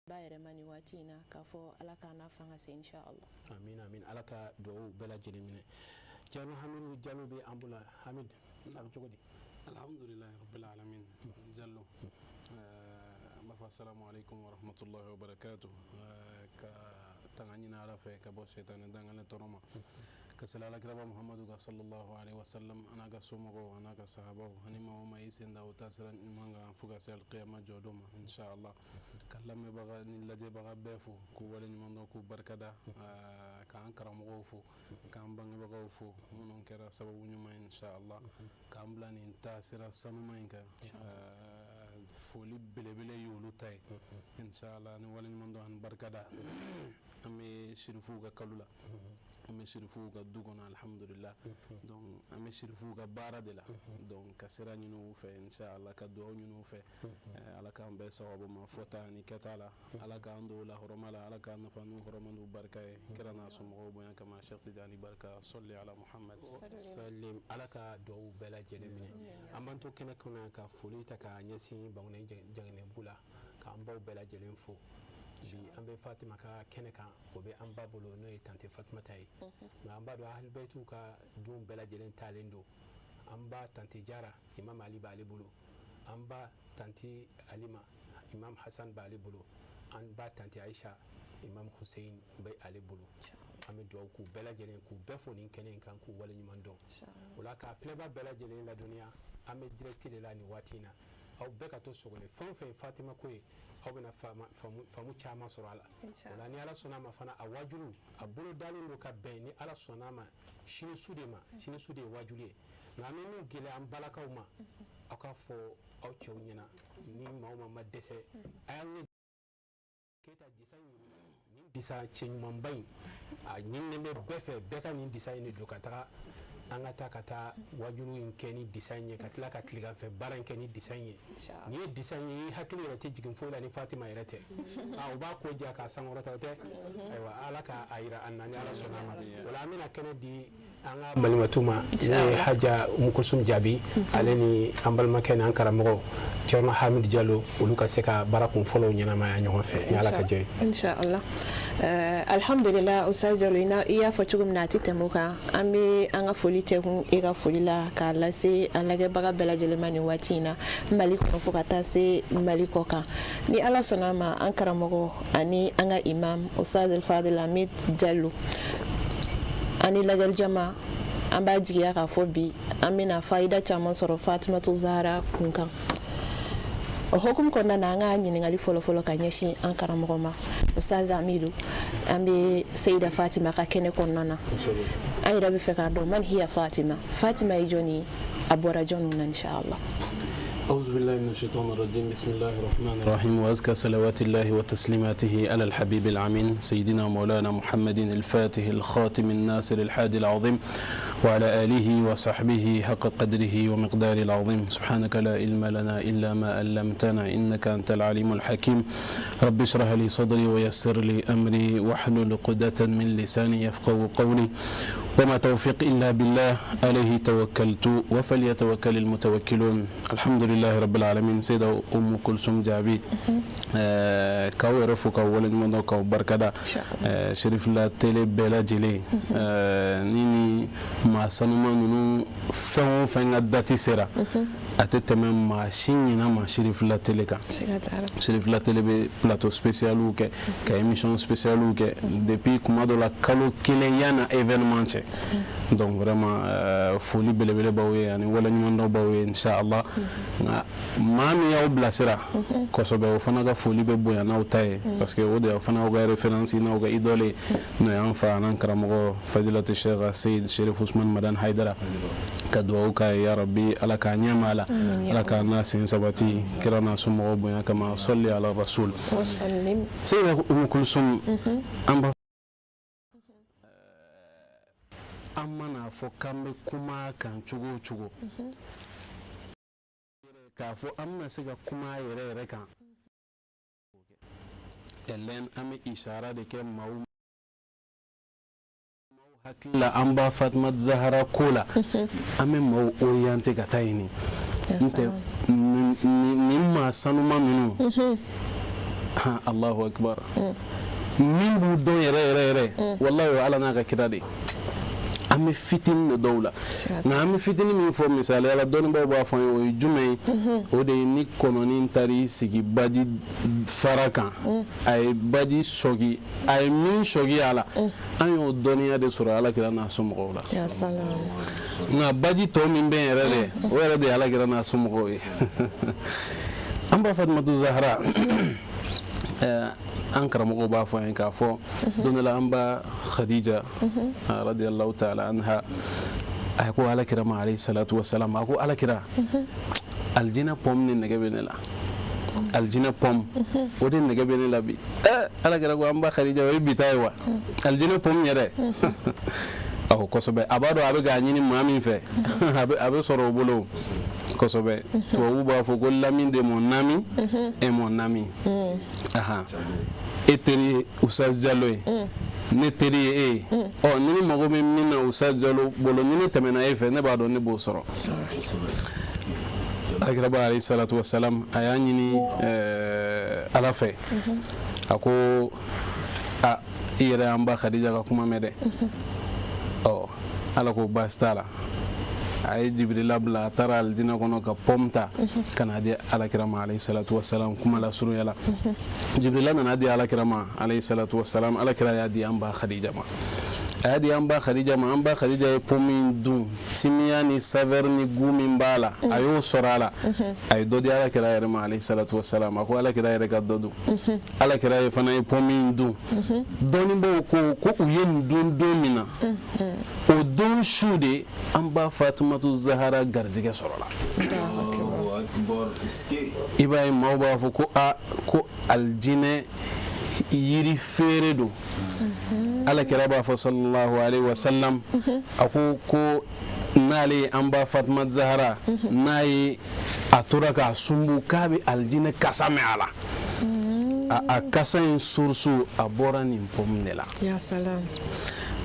Bayre mani watina kafo alaka na fanga se inshallah. Amin amin alaka do bela jelimine. Jalo Hamid Jalo be ambula Hamid am jogodi. Alhamdulillah rabbil alamin. Jallo. Assalamu alaikum wa rahmatullahi wa barakatuh. Ka tanganyina ala fe ka bo shaytan dangane toroma. Kasalala kiraba Muhammadu sallallahu alaihi wasallam anaga sumogo anaga sahaba hanima wa maisenda utasran imanga fuga sal qiyamah jodoma inshallah kallame baga ni laje baga befu ku wala ni mondo ku barkada ka ankara mo fu ka ambangi baga fu monon kera sababu nyuma inshallah ka amblani tasira sanuma inka foli belebele yulu tay inshallah ni wala ni mondo han barkada ame shirifu ga kalula ame shirifu ga dugona alhamdulillah donc ame shirifu ga bara de la donc kasira nyinu fe inshallah ka do nyinu fe ala ka ambe sawabu ma fota ni katala ala ka ando la horomala ala ka nafanu horomandu barkay kirana sumo boyan kama Sheikh Tidani barka salli ala Muhammad sallim ala ka do bela jelemine amanto kene kuna ka folita ka nyasi bangne jangne bula ka ambaw bela jelen fo bi ambe Fatima ka kene kan ko be amba bolo no e tante Fatima tay ma amba do ahl baytu ka dum bela jelen talendo amba tante Jara Imam Ali bali bolo amba tante Alima Imam Hassan bali bolo amba tante Aisha Imam Hussein bay ali bolo ame do ku bela jelen ku befo ni kene kan ku wala nyman do wala ka fleba bela jelen la dunia ame directe de la ni watina aw beka to sogone fanfe Fatima ko aw bena famu chama soro ala wala ni ala sona ma fana awajuru aburo dalin do ka ben ni ala sona ma shini sude wajule na menu gele am balakaw ma aka fo aw chew nyina ni mawma ma dese ayal keta disa chenyum mbay a nyinne me befe beka ni disa ni do katara angata kata wajulu inkeni design katla katliga fe barankeni design ni design hakili rete jigin fola ni Fatima irete a ba ko ja ka sangorata te aywa alaka ayira annani ala sonama wala amina kennedy anga malimatuma ni haja mukusum jabi aleni ambal makena ankara mo Cerno Hamid Diallo uluka seka barakun folo nyana ma nyon fe ni alaka je inshallah alhamdulillah usajalo ina iya fotugum nati temuka ami anga folite kun ega folila ka lase alage baga bela jelemani watina maliko fokata se maliko ka ni ala sonama ankara mo ani anga imam Ustaz Al-Fadil Hamid Diallo ani lagal jama amba jiya ka fobi amina faida chama soro Fatima Zahra kunkan hukum konna na nga nyiningali folo ka nyeshi ankara mokoma Ustaz Amidu ambe Sayyida Fatima ka kene konna na ayira be feka do man hiya Fatima ijoni a bɔra jɔnw na inshallah. أعوذ بالله من الشيطان الرجيم بسم الله الرحمن الرحيم وأزكى صلوات الله وتسليماته على الحبيب العمين سيدنا مولانا محمد الفاتح الخاتم الناصر الحادي العظيم وعلى آله وصحبه حق قدره ومقدار العظيم سبحانك لا علم لنا إلا ما علمتنا إنك أنت العليم الحكيم رب اشرح لي صدري ويسر لي أمري واحلل عقدة من لساني يفقهوا قولي وما توفيق إلا بالله عليه توكلت وفليتوكل المتوكلون الحمد لله رب العالمين سيدة أم كلثوم جابي كاو يرفو كاو ولن منو كاو بركدا شريف لا تيلي بلا جيلي نيني ما سنما نونو فين داتي سيرا أتتمم ماشين ما شريف لا تيلي كا شريف لا تيلي بلاتو سبيسيالو كإيميشن سبيسيالو depuis kuma do la kalo kelen yana événement cɛ donc vraiment foli belebele baw ye ani wala ɲuman dɔ baw ye inshallah nka maa min y'aw bilasira kosɛbɛ o fana ka foli bɛ bonya n'aw ta ye parce que o de fana y'aw ka référence n'aw ka idole n'o y'an fa n'an karamɔgɔ fadilatu cheikh Seyid Sherif Usman Madan Haidara ka duwawu k'a ye ya rabbi ala k'a ɲɛma a la ala k'a n'a sen sabati kira n'a somɔgɔw bonya kama sɔli ala rasul Seyida Umu Kulsum an b'a an mana fɔ k'an bɛ kuma kan cogo o cogo k'a fɔ an bɛna se ka kuma yɛrɛ kan ɛlɛn an bɛ isara de kɛ maaw hakili la an b'a Fatima Zahara ko la an bɛ maaw orienté ka taa yen n'tɛ nin maa sanuma ninnu Allahu akbar min b'u dɔn yɛrɛ wallahi o ye ala n'a ka kira de an bɛ fitinin de dɔw la nka an bɛ fitinin min fɔ misali la dɔnnibaaw b'a fɔ an ye o ye jumɛn ye o de ye ni kɔnɔni taar'i sigi baji fara kan a ye baji sɔgi a ye min sɔgi a la an y'o dɔnniya de sɔrɔ alakira n'a somɔgɔw la nka baji tɔ min bɛ yen yɛrɛ dɛ o yɛrɛ de ye alakira n'a somɔgɔw ye an b'a Fatimatu Zahara an karamɔgɔw b'a fɔ an ye k'a fɔ don dɔ la an ba Khadija radiyallahu ta'ala anha a ko alakira ma alayhi salatu wassalam a ko alakira aljina pom ni nɛgɛ bɛ ne la aljina pom o de nɛgɛ bɛ ne la bi alakira ko an ba Khadija o ye bi ta ye wa aljina pom yɛrɛ a ko kosɛbɛ a b'a dɔn a bɛ k'a ɲini maa min fɛ a bɛ sɔrɔ o bolo kosɛbɛ tubabu b'a fɔ ko l'ami de mon ami est mon ami e teri ye Oustaz Diallo ye ne teri ye e ye ni ne mago bɛ min na Oustaz Diallo bolo ni ne tɛmɛna e fɛ ne b'a dɔn ne b'o sɔrɔ alakira ba alayhi salatu wassalam a y'a ɲini ala fɛ a ko i yɛrɛ an ba Khadija ka kuma mɛn dɛ ala ko baasi t'a la a ye Jibrila bila a taara aljina kɔnɔ ka pom ta ka n'a di alakira ma alayhi salatu wassalam kuma la surunya la Jibrila nana di alakira ma alayhi salatu wassalam alakira y'a di an ba Khadija ma a y'a di an ba Khadija ma an ba Khadija ye pom min dun timiya ni saveur ni goût min b'a la a y'o sɔrɔ a la a ye dɔ di alakira yɛrɛ ma alayhi salatu wassalam a ko alakira yɛrɛ ka dɔ dun alakira ye fana ye pom min dun dɔnnibaaw ko u ye nin dun don min na o don su de an ba Fatimatu Zahara garizigɛ sɔrɔla i b'a ye maaw b'a fɔ ko aljinɛ yiri feere don alakira b'a fɔ sallallahu alaihi wasallam a ko n'ale an ba Fatima Zahara n'a ye a tora k'a sunbu k'a bɛ aljinɛ kasa mɛn a la a kasa in source a bɔra nin pom de la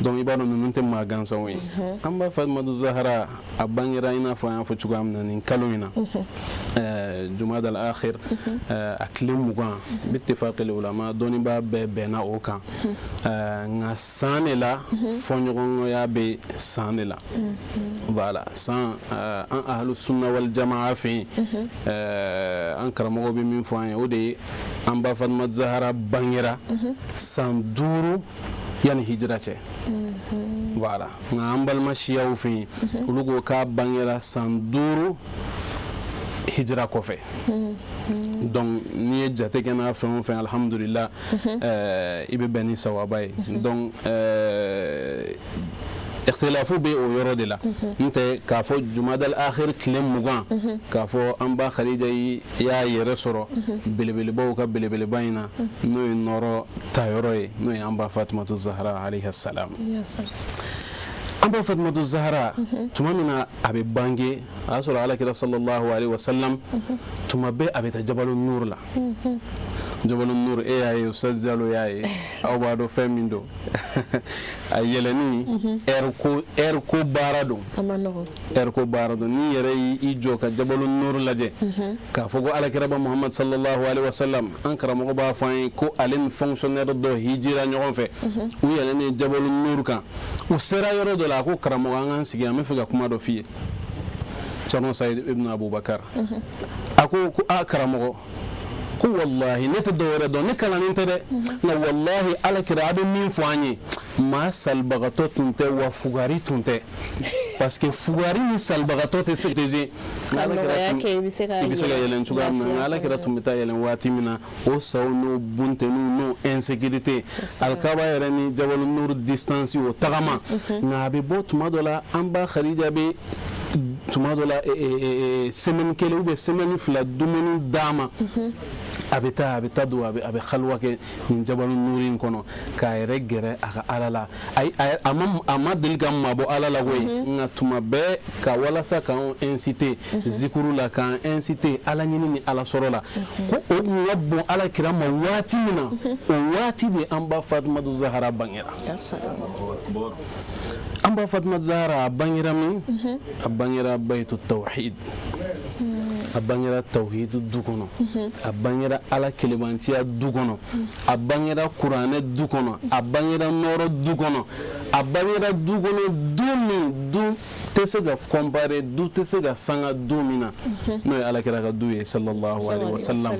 donc i b'a dɔn ninnu tɛ maa gansanw ye an b'a Fatimatu Zahara a bangera i n'a fɔ an y'a fɔ cogoya min na nin kalo in na Jumada al-akhir a tile 20 bittifaqil ulama dɔnnibaa bɛɛ bɛnna o kan nka san de la fɔɲɔgɔnkɔya bɛ san de la voilà san an ahlu sunna wal jamaa fɛ yen an karamɔgɔ bɛ min fɔ an ye o de ye an b'a Fatimatu Zahara bangera san 5 yani hijira cɛ voilà nka an balima siyaw fɛ yen olu ko k'a bangera san 5 hijira kɔfɛ donc n'i ye jate kɛ n'a fɛn o fɛn alhamdulillah i bɛ bɛn ni sawaba ye donc ikhtilafu be o yoro de la nte k'a fɔ jumadal akhir tile 20 k'a fɔ an ba Khadija y'a yɛrɛ sɔrɔ belebelebaw ka belebeleba in na n'o ye nɔrɔ ta yɔrɔ ye n'o ye an ba Fatumatu Zahra alayha salam. an ba Fatumatu Zahra tuma min na a bɛ bange a y'a sɔrɔ Alakira sallallahu alayhi wa sallam tuma bɛɛ a bɛ taa Jabalu Nur la. Jabalu Nur e y'a ye Ustaz Jalo y'a ye aw b'a dɔn fɛn min don a yɛlɛni ɛri ko baara don ɛri ko baara don ni yɛrɛ y'i jɔ ka Jabalu Nur lajɛ k'a fɔ ko Alakira Muhammad sallallahu alayhi wa sallam an karamɔgɔ b'a fɔ an ye ko ale ni fonctionnaire dɔ hijira ɲɔgɔn fɛ u yɛlɛnen Jabalu Nur kan u sera yɔrɔ dɔ la a ko karamɔgɔ an k'an sigi an bɛ fɛ ka kuma dɔ f'i ye Cerno Sayid ibn Abubakar a ko a karamɔgɔ ko wallahi ne tɛ dɔwɛrɛ dɔn ne kalannen tɛ dɛ nka wallahi Alakira a bɛ min fɔ an ye maa salibagatɔ tun tɛ wa fugari tun tɛ parce que fugari ni salibagatɔ tɛ se teze i bɛ se ka yɛlɛn cogoya min na Alakira tun bɛ taa yɛlɛn waati min na o saw n'o buntenu n'o insécurité alikaba yɛrɛ ni Jabalu Nur distance o tagama nka a bɛ bɔ tuma dɔ la an ba Khadija bɛ tuma dɔ la semaine kelen ou bien semaine fila dumuni d'a ma a bɛ taa don a bɛ khalwa kɛ nin Jabalu Nur in kɔnɔ k'a yɛrɛ gɛrɛ a ka Ala la a ma deli ka mabɔ Ala la koyi nka tuma bɛɛ ka walasa k'an inciter zikuru la k'an inciter Ala ɲini ni Ala sɔrɔ la ko o tun ka bon Alakira ma waati min na o waati de an ba Fatumatu Zahra bangera an ba Fatumatu Zahra a bangera min a bangera Baytu Tawhid a bangera tawhid du kɔnɔ a bangera Ala kelebantiya du kɔnɔ a bangera kuranɛ du kɔnɔ a bangera nɔrɔ du kɔnɔ a bangera du kɔnɔ du min du tɛ se ka comparer du tɛ se ka sanga du min na n'o ye Alakira ka du ye sallallahu alaihi wa sallam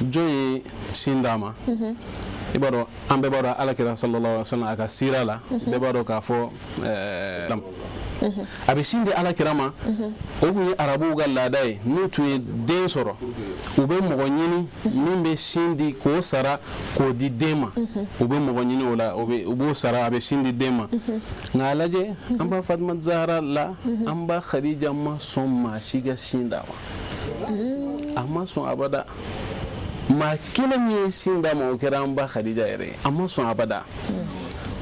jɔn ye sin d'a ma i b'a dɔn an bɛɛ b'a dɔn Alakira sallallahu alaihi wa sallam a ka sira la bɛɛ b'a dɔn k'a fɔ a bɛ sin di Alakira ma o tun ye arabuw ka laada ye n'u tun ye den sɔrɔ u bɛ mɔgɔ ɲini min bɛ sin di k'o sara k'o di den ma u bɛ mɔgɔ ɲini o la u b'o sara a bɛ sin di den ma nka a lajɛ an ba Fatumatu Zahra la an ba Khadija ma sɔn maa si ka sin d'a ma a ma sɔn abada maa kelen min ye sin d'a ma o kɛra an ba Khadija yɛrɛ ye a ma sɔn abada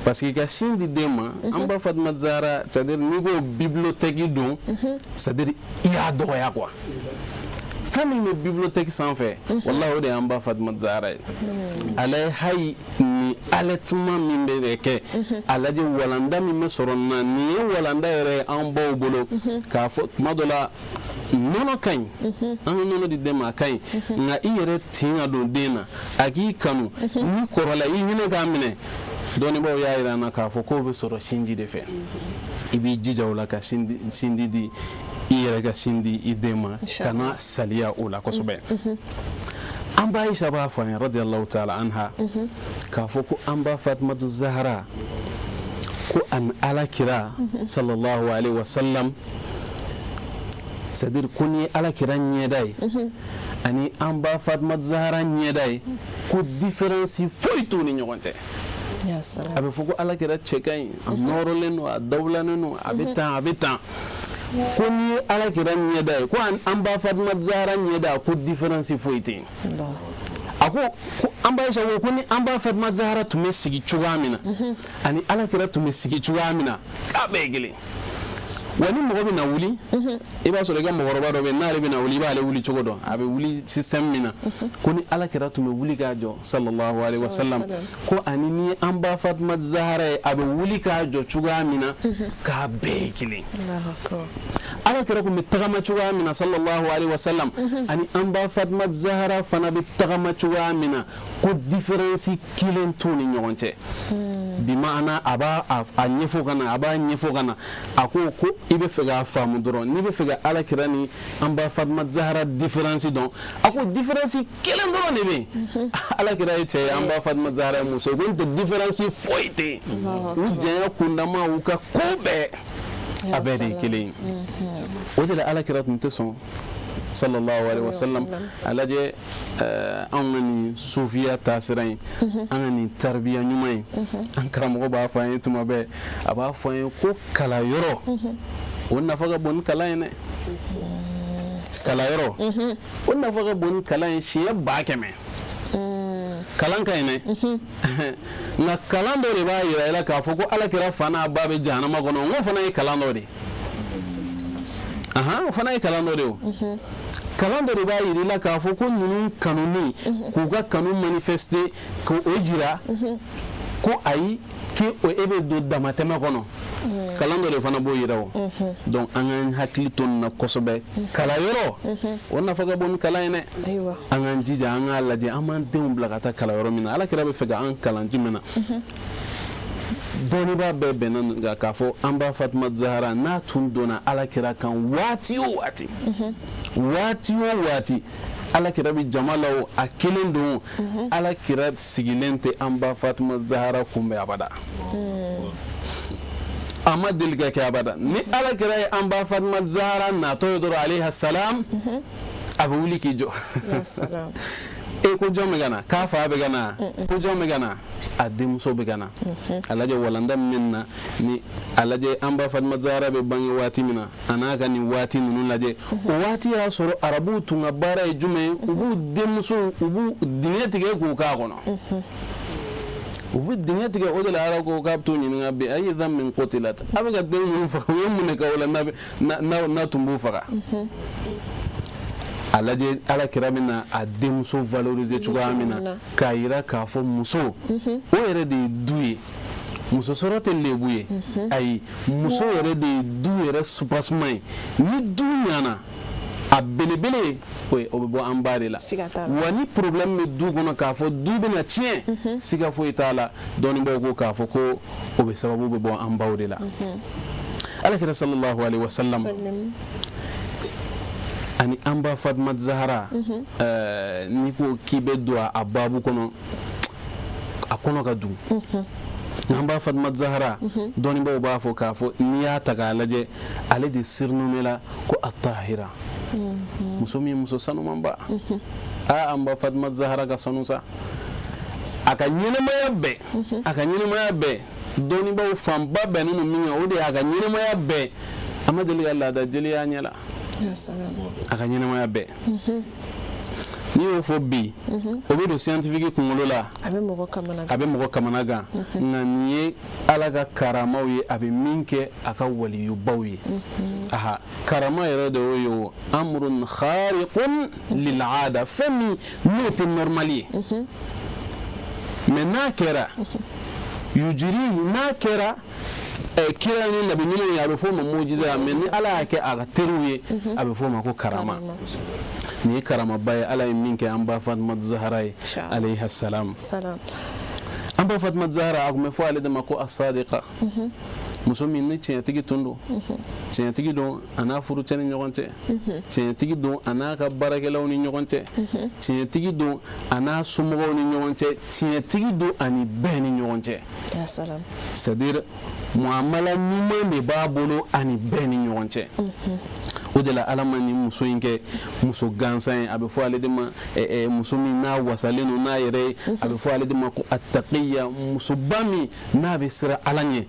parce que ka sin di den ma an ba Fatumatu Zahra c'est-à-dire n'i ko bibliothèque don c'est-à-dire i y'a dɔgɔya quoi fɛn min bɛ bibliothèque sanfɛ wallahi o de y'an ba Fatumatu Zahra ye ale hayi ni allaitement min bɛ kɛ a lajɛ walanda min bɛ sɔrɔ nin na nin ye walanda yɛrɛ an baw bolo k'a fɔ tuma dɔ la nɔnɔ ka ɲi an ka nɔnɔ di den ma a ka ɲi nka i yɛrɛ tin ka don den na a k'i kanu n'i kɔrɔla i hinɛ k'a minɛ dɔnnibaaw y'a jira an na k'a fɔ k'o bɛ sɔrɔ sinji de fɛ i b'i jija o la ka sinji di i yɛrɛ ka sin di i den ma kana saliya o la kosɛbɛ an ba Aisha b'a fɔ an ye radiyallahu ta'ala anha k'a fɔ ko an ba Fatumatu Zahra ko an Alakira sallallahu alaihi wa sallam c'est-à-dire ko ni Alakira ɲɛda ye ani an ba Fatumatu Zahra ɲɛda ye ko différence foyi t'u ni ɲɔgɔn cɛ a bɛ fɔ ko Alakira cɛ ka ɲi a nɔrɔlen don a dawulanen don a bɛ tan ko ni ye Alakira ɲɛda ye ko an ba Fatumatu Zahra ɲɛda ko différence foyi tɛ yen a ko an ba Aisha ko ni an ba Fatumatu Zahra tun bɛ sigi cogoya min na ani Alakira tun bɛ sigi cogoya min na k'a bɛɛ ye kelen wa ni mɔgɔ bɛ na wuli i b'a sɔrɔ i ka mɔgɔkɔrɔba dɔ bɛ yen n'ale bɛ na wuli i b'ale wuli cogo dɔn a bɛ wuli système min na ko ni Alakira tun bɛ wuli k'a jɔ sallallahu alaihi wa sallam ko ani ni an ba Fatumatu Zahra ye a bɛ wuli k'a jɔ cogoya min na k'a bɛɛ ye kelen Alakira tun bɛ tagama cogoya min na sallallahu alaihi wa sallam ani an ba Fatumatu Zahra fana bɛ tagama cogoya min na ko différence kelen t'u ni ɲɔgɔn cɛ bi ma'ana a b'a ɲɛfɔ ka na a b'a ɲɛfɔ ka na a ko i bɛ fɛ k'a faamu dɔrɔn n'i bɛ fɛ ka Alakira ni an ba Fatumatu Zahra différence dɔn a ko différence kelen dɔrɔn de bɛ yen Alakira ye cɛ ye an ba Fatumatu Zahra ye muso ye ko n tɛ différence foyi tɛ yen u janya kundama u ka ko bɛɛ a bɛɛ de ye kelen ye o de la Alakira tun tɛ sɔn sallallahu alaihi wasallam alaje an ni sufiya tasirai an ni tarbiya nyumai an karamogo ba fa yin tuma be aba fa yin ko kala yoro wonna faga bon kala ne kala yoro wonna faga bon kala yin shi ba keme kalan kai ne na kalan do ba yira ila ka fo ko ala kira fana ba be jahannama gono ngo fana yi kalan do de fana yi kalan do de kalan do ba yira ila ka fo ko nunu kanuni ko ga kanu manifeste ko ojira ko ayi ke o ebe do damatema gono kalan do fana bo yira o donc an hakli ton na kosobe kala yoro wonna faga bon kala ne aywa an jija an alaje aman deum blagata kala yoro mina ala kira be fega an kalan jimena doni ba bebe nan ga kafo an ba Fatima Zahra na tun dona ala kira kan wati ala kira bi jamalawo a kelen don ala kira sigilente an ba Fatima Zahra kumbe abada amma dilga ke abada ni ala kira an ba Fatima Zahra na to yodo alaiha salam abu wuli ki jo ya salam ko jome gana ka fa be gana ko jome gana adim so be gana alaje walanda minna ni alaje an ba Fatima Zahra be bangi wati mina anaka ni wati nunu laje wati ya soro arabu tunga bara e jume ubu demso ubu dineti ke ko ka kono ubu dineti ke odala ara ko kapto ni ngabe ay dhammin qutilat abaga demu fa yumne ka wala na tumbu faka alaje ala kiramina ademso valoriser chugamina kaira ka fo muso o yere de duye muso sorote lebuye ay muso yere de duye supasmai ni dunyana a belebele we obo ambare la wani problème me du gono ka fo du bena tien siga fo itala doni bo ka fo ko obe sababu bo ambawde la ala kira sallallahu alaihi wasallam ani amba Fatima Zahra ni ko kibe do ababu kono akono ka du amba Fatima Zahra doni bo ba fo ka fo niya taga laje ale de sirnumela ko at-tahira muso sanu mamba amba Fatima Zahra ka sanusa aka nyine mayabbe doni bo famba benunu minga ode aka nyine mayabbe amadeli Allah da jeli ya nyala ya salam aka nyine mayabbe ni o fo bi obedo scientifique kungolo la abe mogo kamana ga nganie alaga karama wi abe minke aka waliyu bawi aha karama yere de yo amrun khariqun lil aada fami not normali mena kera yujiri na kera kira ni nabi ni ya be fo mujiza men ala yake aga teruye abe fo ma ko karama ni karama baye ala minke amba Fatima Zahra alayha salam amba Fatima Zahra agume fo ale de mako as-sadiqa musomi ni tiya tigi tundo tiya tigi don ana furu tani nyogonte tiya tigi don ana ka barakelaw ni nyogonte tiya tigi don ana sumogo ni nyogonte tiya tigi don ani beni nyogonte ya salam c'est-à-dire muamala nyuma me babolo ani beni nyogonte odela alama ni muso inke muso gansan abe fo ale de ma musomi na wasaleno na yere abe fo ale de ma ko attaqiya muso bami na be sira alanye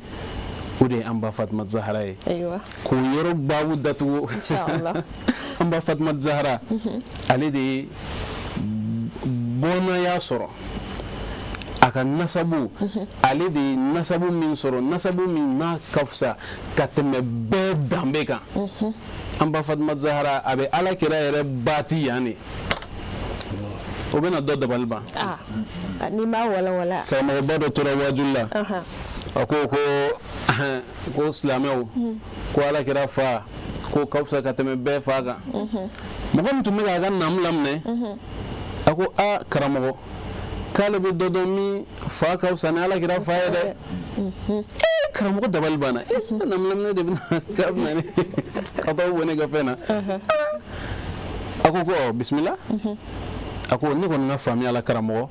ode amba Fatima Zahra aywa ko yoro bawu datu inshallah amba Fatima Zahra ale de bona ya soro aka nasabu ale de nasabu min soro nasabu min na kafsa kateme be dambeka amba Fatima Zahra abe ala kira yere bati yani obena dodda balba ni ma wala kama bado tura wajulla ko islameu ko ala kira fa ko kafsa kateme be faga mo gam tumi ga namlam ne ako a karamo kala be dodomi fa kafsa na ala kira fa yade karamo dabal bana namlam ne de kabna ne kataw woni ga fena ako ko bismillah ako ni ko na fami ala karamo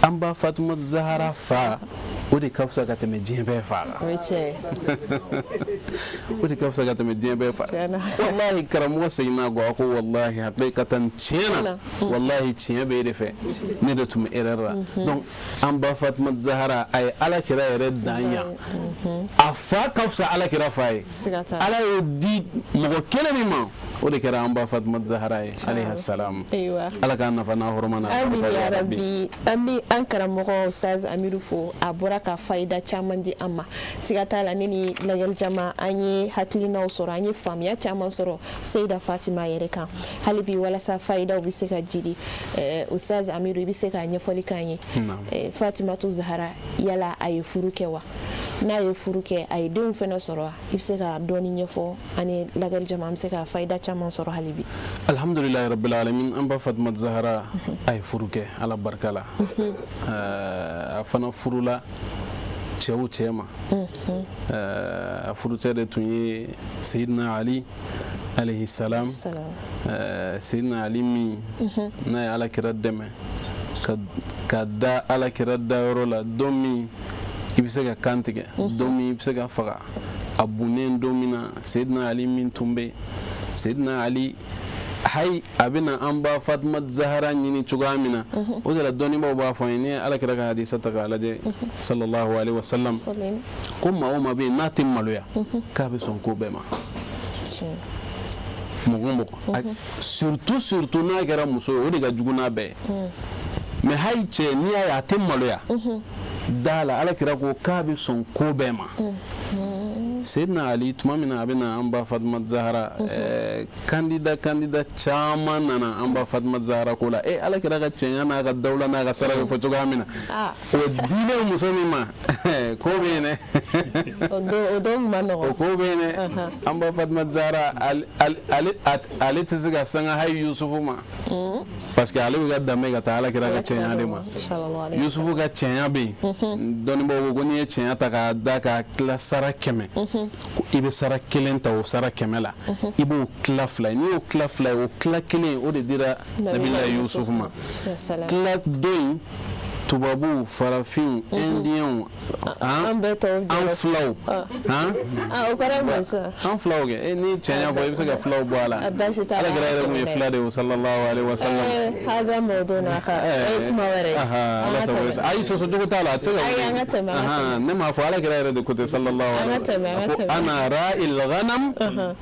amba Fatima Zahra fa o de ka fisa ka tɛmɛ diɲɛ bɛɛ faga o de ka fisa ka tɛmɛ diɲɛ bɛɛ faga wallahi karamɔgɔ seginna kɔ a ko wallahi hakikatan tiɲɛ na wallahi tiɲɛ bɛ e de fɛ ne de tun bɛ erreur la donc an ba Fatima Zahara a ye alakira yɛrɛ dan ɲa a fa ka fisa alakira fa ye ala y'o di mɔgɔ kelen min ma o de kɛra an ba Fatima Zahara ye alayhi salam ala k'a nafa n'a hɔrɔma na amin ya rabbi an bɛ an karamɔgɔ Ustaz Amiru fo a bɔra ka fayida caman di an ma siga t'a la ne ni lajɛli jama an ye hakilinaw sɔrɔ an ye faamuya caman sɔrɔ Seyida Fatima yɛrɛ kan hali bi walasa fayidaw bɛ se ka jidi Ustaz Amiru i bɛ se ka ɲɛfɔli k'an ye Fatimatu Zahara yala a ye furu kɛ wa n'a ye furu kɛ a ye denw fana sɔrɔ wa i bɛ se ka dɔɔni ɲɛfɔ an ni lajɛli jama an bɛ se ka fayida caman sɔrɔ hali bi alhamdulillahi rabbil alamin an ba Fatima Zahara a ye furu kɛ ala barika la a fana furula cɛ o cɛ ma a furucɛ de tun ye Seydina Ali alayhi salam Seydina Ali min n'a ye alakira dɛmɛ ka da alakira dayɔrɔ la don min i bɛ se ka kan tigɛ don min i bɛ se ka faga a bunnen don min na Seydina Ali min tun bɛ Seydina Ali hay a bɛna an ba Fatima Zahara ɲini cogoya min na o de la dɔnnibaw b'a fɔ an ye ni ye alakira ka hadisa ta k'a lajɛ sallallahu alaihi wasallam ko maa o maa bɛ yen n'a tɛ maloya k'a bɛ sɔn ko bɛɛ ma mɔgɔ surtout n'a kɛra muso ye o de ka jugu n'a bɛɛ ye mais hay cɛ n'i y'a ye a tɛ maloya da la alakira ko k'a bɛ sɔn ko bɛɛ ma Seydina Ali tuma min na a bɛna an ba Fatima Zahara kandida caman nana an ba Fatima Zahara ko la alakira ka cɛnya n'a ka dawula n'a ka sara bɛ fɔ cogoya min na o diinɛ muso min ma ko bɛ yen dɛ o ko bɛ yen dɛ an ba Fatima Zahara ale tɛ se ka sanga hayi Yusufu ma parce que ale bɛ ka danbe ka taa alakira ka cɛnya de ma Yusufu ka cɛnya bɛ yen dɔnnibaw ko n'i ye cɛnya ta k'a da k'a tila sara 100 i bɛ sara 1 ta o sara 100 la i b'o tila 2 n'i y'o tila 2 o tila 1 o de dira Nabila Yusufu ma tila 2 tubabu farafin indiɲɛw an filaw an filaw kɛ ni cɛnya fɔ i bɛ se ka filaw bɔ a la alakira yɛrɛ tun ye fila de ye sallallahu alaihi wasallam ayi sɔsɔcogo t'a la a tɛ se ka ne m'a fɔ alakira yɛrɛ de ko ten sallallahu alaihi wasallam ko ana ra'il ghanam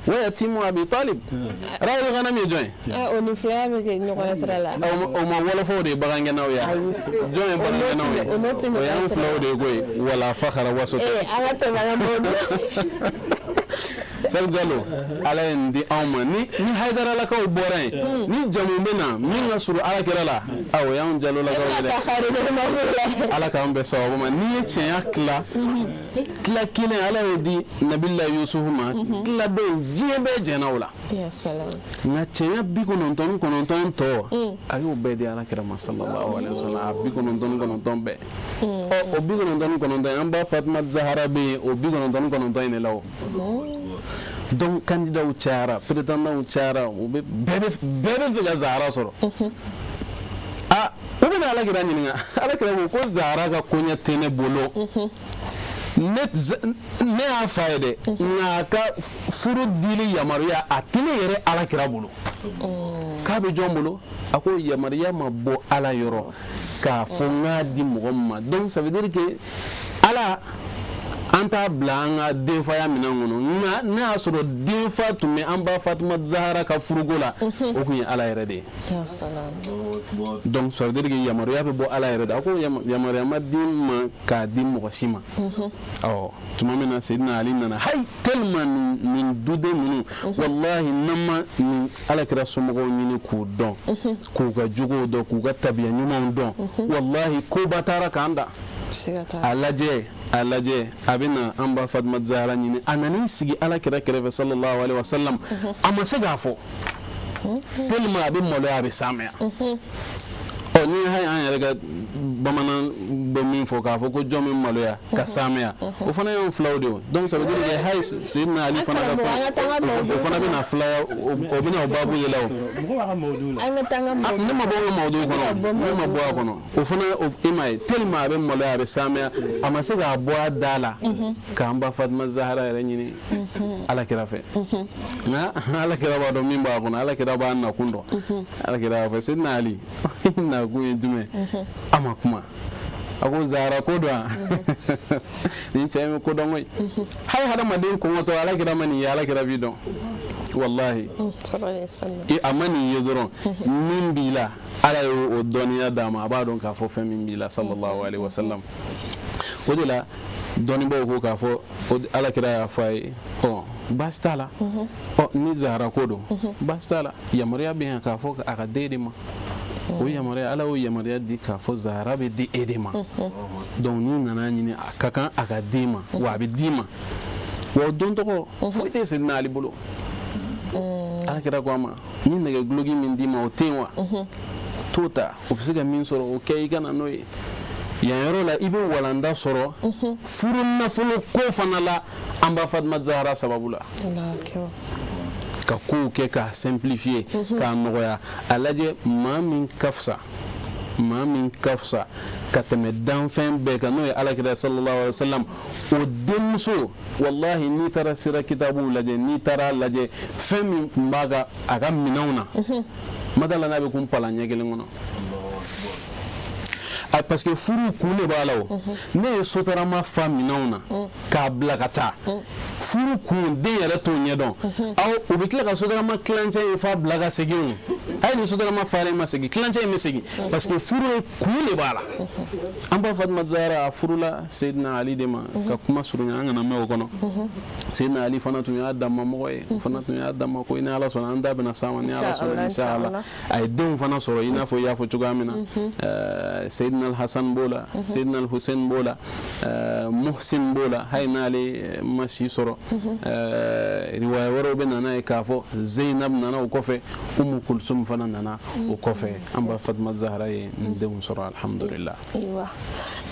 wa yatimu abi talib ra'il ghanam ye jɔn ye o ni filaya bɛ kɛ ɲɔgɔn sira la o ma wɔlɔfɔw de ye bagangɛnnaw ye jɔn ye o y'an filaw de ye koyi wala fakhara waso Sɛri Jalo ala ye nin di anw ma ni Hayidaralakaw bɔra yen ni jamu bɛ na min ka surun alakira la o y'anw Jalolakaw ye dɛ ala k'an bɛn sababu ma n'i ye tiɲɛya tila kelen ala y'o di Nabila Yusufu ma tila dɔw diɲɛ bɛɛ jɛnna o la nka tiɲɛya 99 tɔ a y'o bɛɛ di alakira ma sallallahu alaihi wasallam a 99 bɛɛ o 99 an ba Fatima Zahara bɛ yen o 99 in de la o donc candidaw cayara prétendants cayara bɛɛ bɛ fɛ ka Zahara sɔrɔ u bɛna alakira ɲininka alakira ko Zahara ka koɲɛ tɛ ne bolo ne y'a fa ye dɛ nka a ka furu dili yamaruya a tɛ ne yɛrɛ alakira bolo k'a bɛ jɔn bolo a ko yamaruya ma bɔ ala yɔrɔ k'a fɔ n k'a di mɔgɔ min ma donc ça veut dire que ala an t'a bila an ka denfaya minɛn kɔnɔ nka ne y'a sɔrɔ denfa tun bɛ an ba Fatima Zahara ka furuko la o tun ye ala yɛrɛ de ye donc ça veut dire que yamaruya bɛ bɔ ala yɛrɛ de a ko yamaruya ma di ma k'a di mɔgɔ si ma tuma min na Seydina Ali nana hayi tellement nin duden ninnu wallahi n'an ma nin alakira somɔgɔw ɲini k'u dɔn k'u ka jogow dɔn k'u ka tabiya ɲumanw dɔn wallahi koba taara k'an da a lajɛ a bɛ na an ba Fatima Zahara ɲini a nan'i sigi alakira kɛrɛfɛ sallallahu alaihi wasallam a ma se k'a fɔ tellement a bɛ maloya a bɛ samiya ni hay an yɛrɛ ka bamanan bɛ min fɔ k'a fɔ ko jɔn min maloya ka sameya o fana y'o filaw de o donc ça veut dire que hay Seydina Ali fana ka fɔ o fana bɛna filaya o bɛna o babu yɛlɛ o ne ma bɔ o mawdu kɔnɔ ne ma bɔ a kɔnɔ o fana i ma ye tellement a bɛ maloya a bɛ sameya a ma se k'a bɔ a da la k'an ba Fatima Zahra yɛrɛ ɲini Alakira fɛ nka Alakira b'a dɔn min b'a kɔnɔ Alakira b'a nakun dɔn Alakira b'a fɔ Seydina Ali nakun ye jumɛn a ma kuma a ko Zahra ko dɔn ni cɛ in bɛ ko dɔn koyi hali hadamaden kɔngɔtɔ Alakira ma nin ye Alakira b'i dɔn wallahi a ma nin ye dɔrɔn min b'i la Ala ye o dɔnniya d'a ma a b'a dɔn k'a fɔ fɛn min b'i la sallallahu alaihi wa sallam o de la dɔnnibaw ko k'a fɔ Alakira y'a fɔ a ye baasi t'a la ni Zahra ko don baasi t'a la yamaruya bɛ yan k'a fɔ a ka den de ma o yamaruya Ala y'o yamaruya di k'a fɔ Zahra bɛ di e de ma donc n'i nana ɲini a ka kan a ka d'i ma wa a bɛ d'i ma wa o don tɔgɔ foyi tɛ Seydina Ali bolo Alakira ko a ma ni nɛgɛ guloki min d'i ma o tɛ yen wa t'o ta o bɛ se ka min sɔrɔ o kɛ i ka na n'o ye yan yɔrɔ la i bɛ walanda sɔrɔ furu nafolo ko fana la an ba Fatima Zahra sababu la ka kow kɛ k'a simplifier k'a nɔgɔya a lajɛ maa min ka fisa ka tɛmɛ danfɛn bɛɛ kan n'o ye Alakira sallallahu alaihi wa sallam o denmuso wallahi n'i taara sira kitabuw lajɛ n'i taara lajɛ fɛn min tun b'a ka a ka minɛnw na madala n'a bɛ kun palan ɲɛ kelen kɔnɔ parce que furu kun de b'a la o ne ye sotarama fa minɛnw na k'a bila ka taa furu kun den yɛrɛ t'o ɲɛdɔn u bɛ tila ka sotarama kilancɛ in fa bila ka segin a ye nin sotarama falen ma segin kilancɛ in bɛ segin parce que furu kun de b'a la an ba Fatima Zahra a furula Seydina Ali de ma ka kuma surunya an kana mɛn o kɔnɔ Seydina Ali fana tun y'a damma mɔgɔ ye o fana tun y'a damma ko ni Ala sɔnna an da bɛna s'a ma ni Ala sɔnna inshallah a ye denw fana sɔrɔ i n'a fɔ i y'a fɔ cogoya min na Seydina Al-Hasan b'o la Seydina Al-Hussein b'o la Muhsin b'o la hali n'ale ma si sɔrɔ riwaya wɛrɛw bɛ nana ye k'a fɔ Zainab nana o kɔfɛ Umu Kulsum fana nana o kɔfɛ an ba Fatima Zahra ye nin denw sɔrɔ alhamdulillah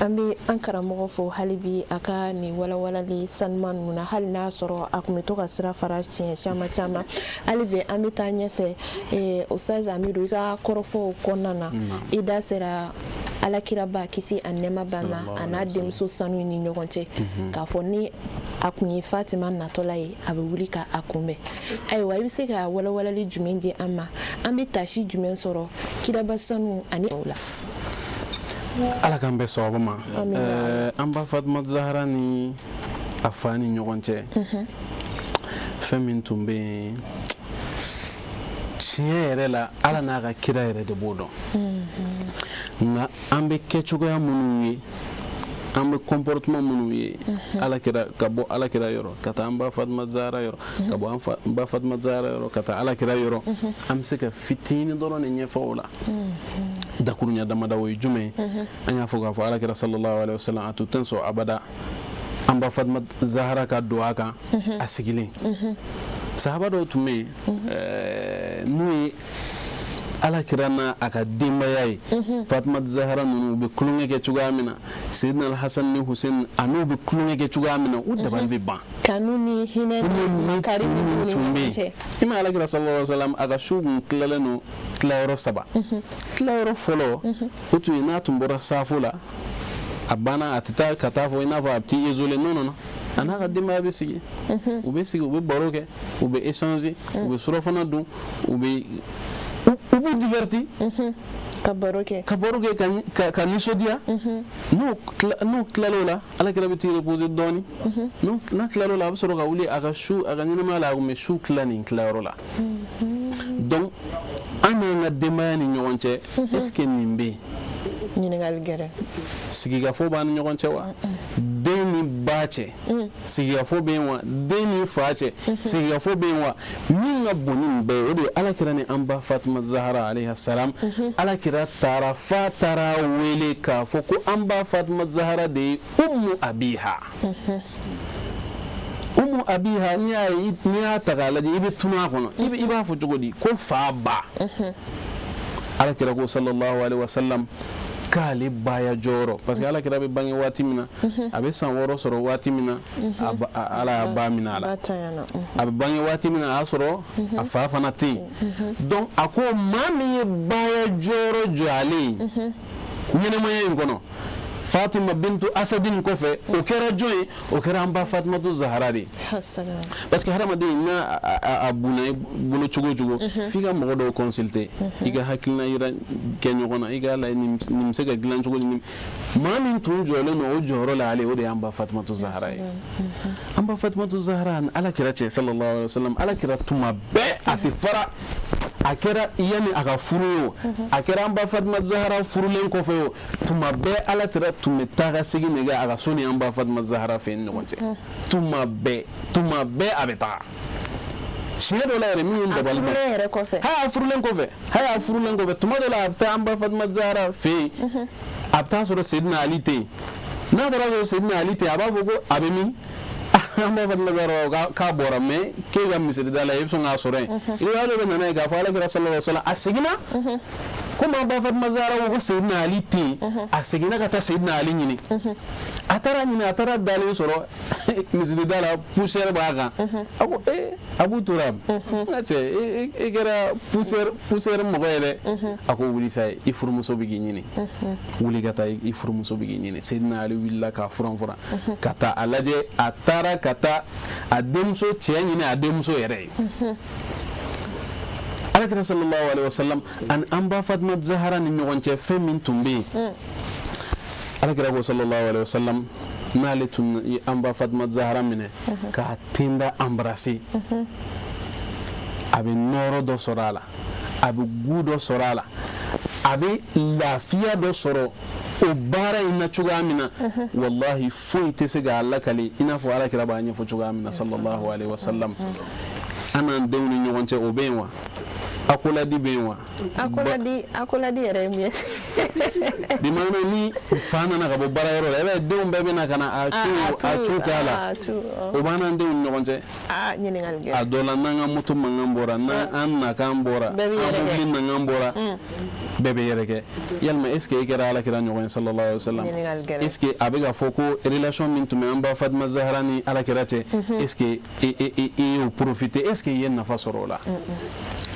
an bɛ an karamɔgɔ fo hali bi a ka nin walawalali sanuman ninnu na hali n'a sɔrɔ a tun bɛ to ka sira fara siɲɛ caman hali bi an bɛ taa ɲɛfɛ Ustaz Amidu i ka kɔrɔfɔw kɔnɔna na i da sera Alakira ba kisi a nɛɛma b'a ma a n'a denmuso sanu ni ɲɔgɔn cɛ k'a fɔ ni a kun ye Fatima natɔla ye a bɛ wuli ka a kunbɛn ayiwa i bɛ se ka walawalali jumɛn di an ma an bɛ taasi jumɛn sɔrɔ kiraba sanu ani o la Ala k'an bɛɛ sababu ma an ba Fatima Zahra ni a fa ni ɲɔgɔn cɛ fɛn min tun bɛ yen tiɲɛ yɛrɛ la Ala n'a ka kira yɛrɛ de b'o dɔn nka an bɛ kɛcogoya minnu ye an bɛ comportement minnu ye Alakira ka bɔ Alakira yɔrɔ ka taa an ba Fatima Zahra yɔrɔ ka bɔ an ba Fatima Zahra yɔrɔ ka taa Alakira yɔrɔ an bɛ se ka fitinin dɔrɔn de ɲɛfɔ o la dakuruɲa damada o ye jumɛn ye an y'a fɔ k'a fɔ Alakira sallallahu alaihi wa sallam a tun tɛ sɔn abada an ba Fatima Zahra ka don a kan a sigilen sahaba dɔw tun bɛ yen n'u ye Alakira n'a a ka denbaya ye Fatima Zahra ninnu u bɛ tulonkɛ kɛ cogoya min na Seydina Al-Hasan ni Hussein a n'u bɛ tulonkɛ kɛ cogoya min na u dabali bɛ ban kanu ni hinɛ ni kari ni tun bɛ yen i ma Alakira sallallahu alaihi wa sallam a ka su kun tilalen don tilayɔrɔ 3 tilayɔrɔ fɔlɔ o tun ye n'a tun bɔra safo la a banna a tɛ taa ka taa fɔ i n'a fɔ a bɛ t'i isolé non a n'a ka denbaya bɛ sigi u bɛ baro kɛ u bɛ échanger u bɛ surafana dun u b'u diverti ka baro kɛ ka nisɔndiya n'u tilal'o la Alakira bɛ t'i reposer dɔɔni n'a tilal'o la a bɛ sɔrɔ ka wuli a ka ɲɛnamaya la a tun bɛ su tila nin tilayɔrɔ la donc an n'an ka denbaya ni ɲɔgɔn cɛ est ce que nin bɛ yen ɲininkali gɛrɛ sigikafɔ b'an ni ɲɔgɔn cɛ wa den ni ba cɛ sigikafɔ bɛ yen wa den ni fa cɛ sigikafɔ bɛ yen wa min ka bon ni nin bɛɛ ye o de ye Alakira ni an ba Fatima Zahra alayhi salam Alakira taara fa taara wele k'a fɔ ko an ba Fatima Zahra de ye Ummu Abiha Ummu Abiha n'i y'a ta k'a lajɛ i bɛ tunu a kɔnɔ i b'a fɔ cogo di ko fa ba alakira ko sallallahu alaihi wasallam k'ale baya jɔyɔrɔ parce que alakira bɛ bange waati min na a bɛ san 6 sɔrɔ waati min na ala y'a ba minɛ a la a bɛ bange waati min na a y'a sɔrɔ a fa fana tɛ yen donc a ko maa min ye baya jɔyɔrɔ jɔ ale ye ɲɛnɛmaya in kɔnɔ Fatima bintu Asadin kɔfɛ o kɛra jɔn ye o kɛra an ba Fatimatu Zahara de parce que hadamaden n'a a bunna i bolo cogo cogo f'i ka mɔgɔ dɔw consulter i ka hakilina yira kɛ ɲɔgɔn na i ka lajɛ nin bɛ se ka dilan cogo di maa min tun jɔlen don o jɔyɔrɔ la ale o de ye an ba Fatimatu Zahara ye an ba Fatimatu Zahara ni Alakira cɛ sallallahu alaihi wasallam Alakira tuma bɛɛ a tɛ fara a kɛra yani a ka furu ye o a kɛra an ba Fatimatu Zahara furulen kɔfɛ o tuma bɛɛ Alakira tun bɛ taa ka segin de kɛ a ka so ni an ba Fatimatu Zahara fɛ ni ɲɔgɔn cɛ tuma bɛɛ a bɛ taga siɲɛ dɔ la yɛrɛ min ye dabali ban a furulen kɔfɛ tuma dɔ la a bɛ taa an ba Fatimatu Zahara fɛ yen a bɛ taa sɔrɔ Seydina Ali tɛ yen n'a taara sɔrɔ Seydina Ali tɛ yen a b'a fɔ ko a bɛ min an b'a Fatimatu Zahara k'a bɔra mais k'e ka misiri da la i bɛ sɔn k'a sɔrɔ yen i b'a dɔn bɛ nana ye k'a fɔ Alakira sallallahu alaihi wasallam a seginna komi an ba Fatimatu Zahara ko Seydina Ali tɛ yen a seginna ka taa Seydina Ali ɲini a taara dalen sɔrɔ misiri da la poussière b'a kan a ko Abu Turab n ka cɛ e kɛra poussière mɔgɔ ye dɛ a ko wuli sa i furumuso bɛ k'i ɲini wuli ka taa i furumuso bɛ k'i ɲini Seydina Ali wulila k'a furan ka taa a lajɛ a taara ka taa a denmuso cɛ ɲini a denmuso yɛrɛ ye Alakira sallallahu alaihi wasallam an ba Fatimatu Zahara ni ɲɔgɔn cɛ fɛn min tun bɛ yen Alakira ko sallallahu alaihi wasallam n'ale tun ye an ba Fatimatu Zahara minɛ k'a tenda embrasser a bɛ nɔɔrɔ dɔ sɔrɔ a la a bɛ gu dɔ sɔrɔ a la a bɛ lafiya dɔ sɔrɔ o baara in na cogoya min na wallahi foyi tɛ se k'a lakale i n'a fɔ Alakira b'a ɲɛfɔ cogoya min na sallallahu alaihi wasallam an n'an denw ni ɲɔgɔn cɛ o bɛ yen wa akoladi bɛ yen wa akoladi yɛrɛ ye mun ye bi maana ni fa nana ka bɔ baara yɔrɔ la i b'a ye denw bɛɛ bɛ na ka na a cu k'a la o b'an n'an denw ni ɲɔgɔn cɛ a dɔ la n'an ka moto mankan bɔra n'an nakan bɔra an mobili mankan bɔra bɛɛ bɛ yɛrɛkɛ yalima est ce que e kɛra Alakira ɲɔgɔn ye sallallahu alaihi wasallam est ce que a bɛ ka fɔ ko relation min tun bɛ an ba Fatimatu Zahara ni Alakira cɛ est ce que e y'o profiter est ce que i ye nafa sɔrɔ o la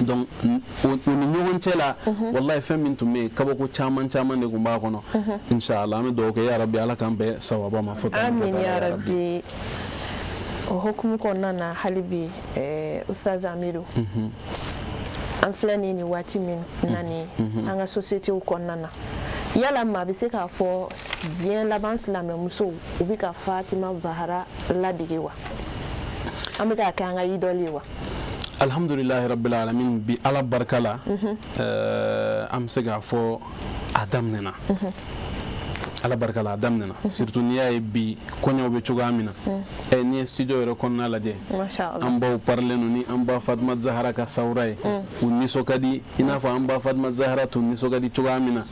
donc o ni ɲɔgɔn cɛ la wallahi fɛn min tun bɛ yen kabako caman de tun b'a kɔnɔ inshallah an bɛ dugawu kɛ ya rabbi Ala k'an bɛɛ sawaba ma amin ya rabbi o hukumu kɔnɔna na hali bi Ustaz Amiru an filɛ ni waati min na ni an ka société kɔnɔna na yala maa bɛ se k'a fɔ diɲɛ laban silamɛmusow u bɛ ka Fatimatu Zahara ladege wa an bɛ k'a kɛ an ka idole ye wa alhamdulillahi rabbil alamin bi Ala barika la an bɛ se k'a fɔ a daminɛna Ala barika la a daminɛna surtout n'i y'a ye bi kɔɲɔw bɛ cogoya min na n'i ye studio yɛrɛ kɔnɔna lajɛ an baw parlen don ni an ba Fatimatu Zahara ka sawura ye u nisɔn ka di i n'a fɔ an ba Fatimatu Zahara tun nisɔn ka di cogoya min na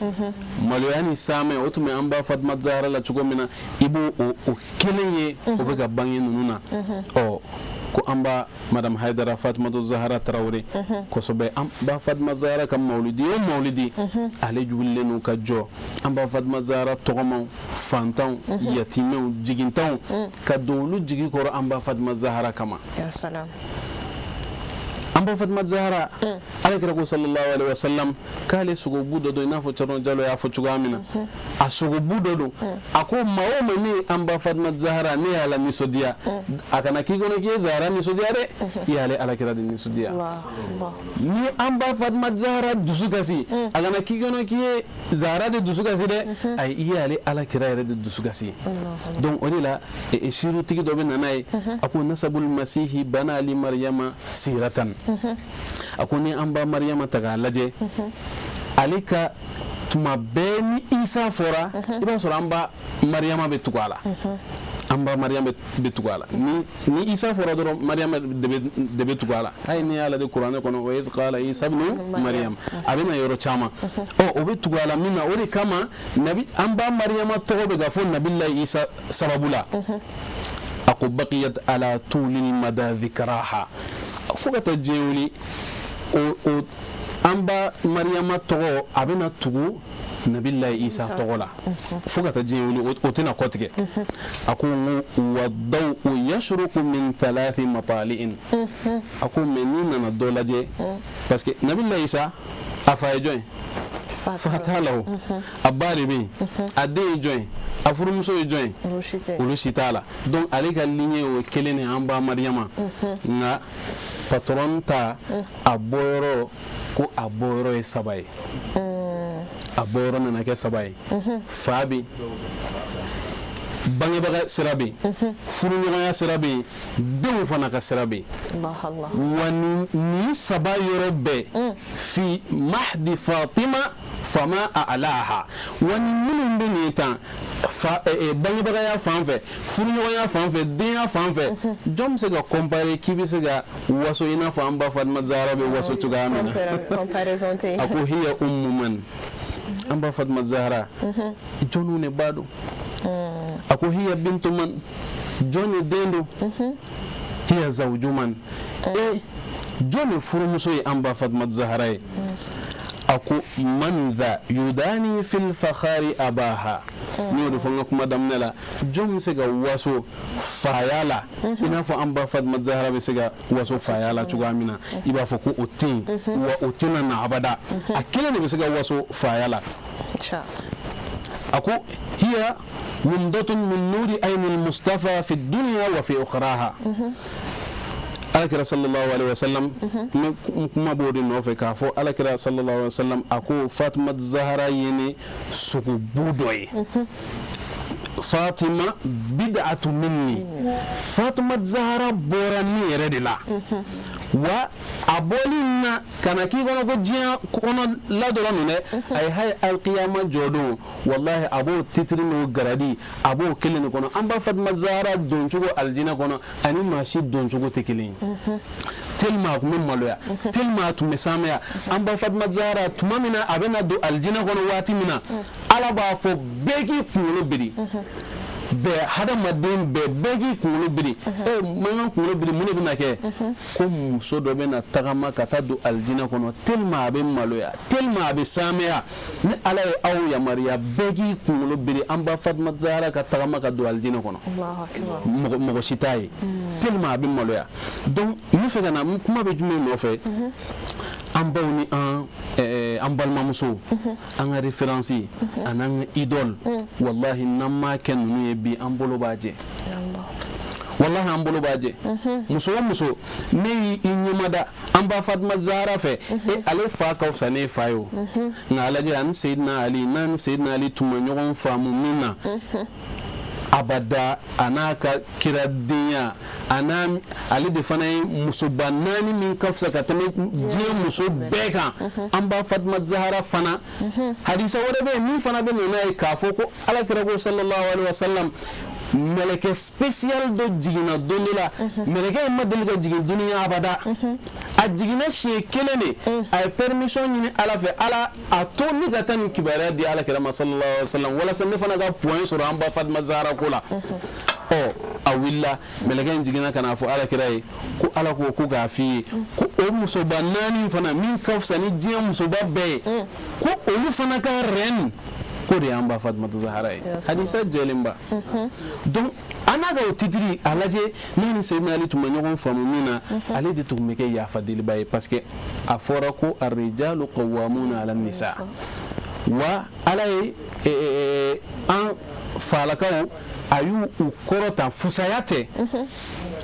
maloya ni saamɛ o tun bɛ an ba Fatimatu Zahara la cogo min na i b'o o kelen ye o bɛ ka bange ninnu na ko an ba Madame Haidara Fatimatu Zahara Tarawele kosɛbɛ an ba Fatimatu Zahara ka mawlidi o mawlidi ale jubililen n'u ka jɔ an ba Fatimatu Zahara tɔgɔmaw fantanw yatimɛw jigintanw ka don olu jigi kɔrɔ an ba Fatimatu Zahara kama an ba Fatimatu Zahara Alakira ko sallallahu alaihi wasallam k'ale sogobu dɔ don i n'a fɔ Cɛrno Jalo y'a fɔ cogoya min na a sogobu dɔ don a ko maa o maa min an ba Fatimatu Zahara ne y'a la nisɔndiya a kana k'i kɔnɔ k'i ye Zahara nisɔndiya dɛ i y'ale Alakira de nisɔndiya ni an ba Fatimatu Zahara dusu kasi a kana k'i kɔnɔ k'i ye Zahara de dusu kasi dɛ ayi i y'ale Alakira yɛrɛ de dusu kasi donc o de la sirutigi dɔ bɛ nana ye a ko nasabul masihi bana ali Maryama siratan a ko ni an ba Maryama ta k'a lajɛ ale ka tuma bɛɛ ni Isa fɔra i b'a sɔrɔ an ba Maryama bɛ tugu a la an ba Maryama bɛ tugu a la ni Isa fɔra dɔrɔn Maryama de bɛ tugu a la hali n'i y'a lajɛ kuranɛ kɔnɔ wa idh qala Isa ibnu Maryam a bɛ na yɔrɔ caman o bɛ tugu a la min na o de kama an ba Maryama tɔgɔ bɛ ka fɔ Nabilahi Isa sababu la a ko baqiyat ala tulil mada dhikraha fo ka taa diɲɛ wuli amba maryama tɔgɔ a bɛna tugu nabilahi isa tɔgɔ la fo ka taa diɲɛ wuli o tɛna kɔ tigɛ a ko wa daw yashruku min thalathi matali'in a ko mais ni nana dɔ lajɛ parce que nabilahi isa a fa ye jɔn fa t'a la o a ba de bɛ yen a den ye jɔn a furumuso ye jɔn olu si t'a la donc ale ka lignée o kelen de an ba maryama nka patron ta a bɔyɔrɔ ko a bɔyɔrɔ ye saba ye a bɔyɔrɔ nana kɛ saba ye fa bɛ bangebaga sira bɛ furuɲɔgɔnya sira bɛ denw fana ka sira bɛ wa ni saba yɔrɔ bɛɛ fi mahdi fatima fama a'laha wa ni minnu bɛ nin tan bangebagaya fan fɛ furuɲɔgɔnya fan fɛ denya fan fɛ jɔn bɛ se ka comparer k'i bɛ se ka waso i n'a fɔ an ba Fatima Zahra bɛ waso cogoya min na a ko hiya ummu man an ba Fatima Zahra jɔnw ne b'a dɔn a ko hiya bintu man jɔn ne den don hiya zawju man jɔn ne furumuso ye an ba Fatima Zahra ye a ko man dha yudani fil fakhari abaha ni o de fɔ n ka kuma daminɛ la jɔn bɛ se ka waso faya la i n'a fɔ an ba Fatima Zahra bɛ se ka waso faya la cogoya min na i b'a fɔ ko o tɛ yen wa o tɛna na abada a kelen de bɛ se ka waso faya la a ko hiya mumdatun min nuri ayni al-mustafa fi dunya wa fi ukhraha alakira sallallahu alaihi wasallam kuma b'o de nɔfɛ k'a fɔ alakira sallallahu alaihi wasallam a ko Fatima Zahra ye ne sogobu dɔ ye Fatima bid'atu minni Fatima Zahra bɔra ne yɛrɛ de la wa a bɔli na kana k'i kɔnɔ ko diɲɛ kɔnɔ ladɔrɔn ninnu dɛ a ye hayi alkiyama jɔ don wallahi a b'o titiri n'o garadi a b'o kelen de kɔnɔ an ba Fatima Zahra doncogo aljinɛ kɔnɔ ani maa si doncogo tɛ kelen ye tellement a tun bɛ maloya tellement a tun bɛ sanuya an ba Fatima Zahra tuma min na a bɛna don aljinɛ kɔnɔ waati min na Ala b'a fɔ bɛɛ k'i kunkolo biri bɛɛ hadamaden bɛɛ k'i kunkolo biri man ka kunkolo biri mun de bɛna kɛ ko muso dɔ bɛna tagama ka taa don aljinɛ kɔnɔ tellement a bɛ maloya tellement a bɛ sanuya ni Ala ye aw yamaruya bɛɛ k'i kunkolo biri an ba Fatima Zahra ka tagama ka don aljinɛ kɔnɔ mɔgɔ si t'a ye tellement a bɛ maloya donc n bɛ fɛ ka na kuma bɛ jumɛn nɔfɛ an baw ni an balimamusow an ka référence a n'an ka idole wallahi n'an m'a kɛ ninnu ye bi an bolo b'a jɛ wallahi an bolo b'a jɛ muso o muso ne y'i ɲɛmada an ba Fatima Zahra fɛ ale fa ka fisa ne fa ye o nka a lajɛ ani Seydina Ali n'an ni Seydina Ali tun ma ɲɔgɔn faamu min na abada a n'a ka kiradenya a n'a ale de fana ye musoba 4 min ka fisa ka tɛmɛ diɲɛ muso bɛɛ kan an ba Fatima Zahra fana hadisa wɛrɛ bɛ yen min fana bɛ n'a ye k'a fɔ ko alakira ko sallallahu alaihi wasallam mɛlɛkɛ spécial dɔ jiginna don dɔ la mɛlɛkɛ in ma deli ka jigin duniya abada a jiginna siɲɛ kelen de a ye permission ɲini Ala fɛ Ala a to ne ka taa nin kibaruya di alakira ma sallallahu alaihi wasallam walasa ne fana ka point sɔrɔ an ba Fatima Zahra ko la a wulila mɛlɛkɛ in jiginna ka n'a fɔ alakira ye ko Ala ko k'a f'i ye ko o musoba 4 fana min ka fisa ni diɲɛ musoba bɛɛ ye ko olu fana ka reine ko de y'an ba Fatima Zahra ye hadisa jɛlen ba donc an n'a ka o titiri a lajɛ n'a ni Seydina Ali tun ma ɲɔgɔn faamu min na ale de tun bɛ kɛ yafadeliba ye parce que a fɔra ko ar-rijalu qawwamuna 'ala an-nisa wa Ala ye an falakaw a y'u kɔrɔta fusaya tɛ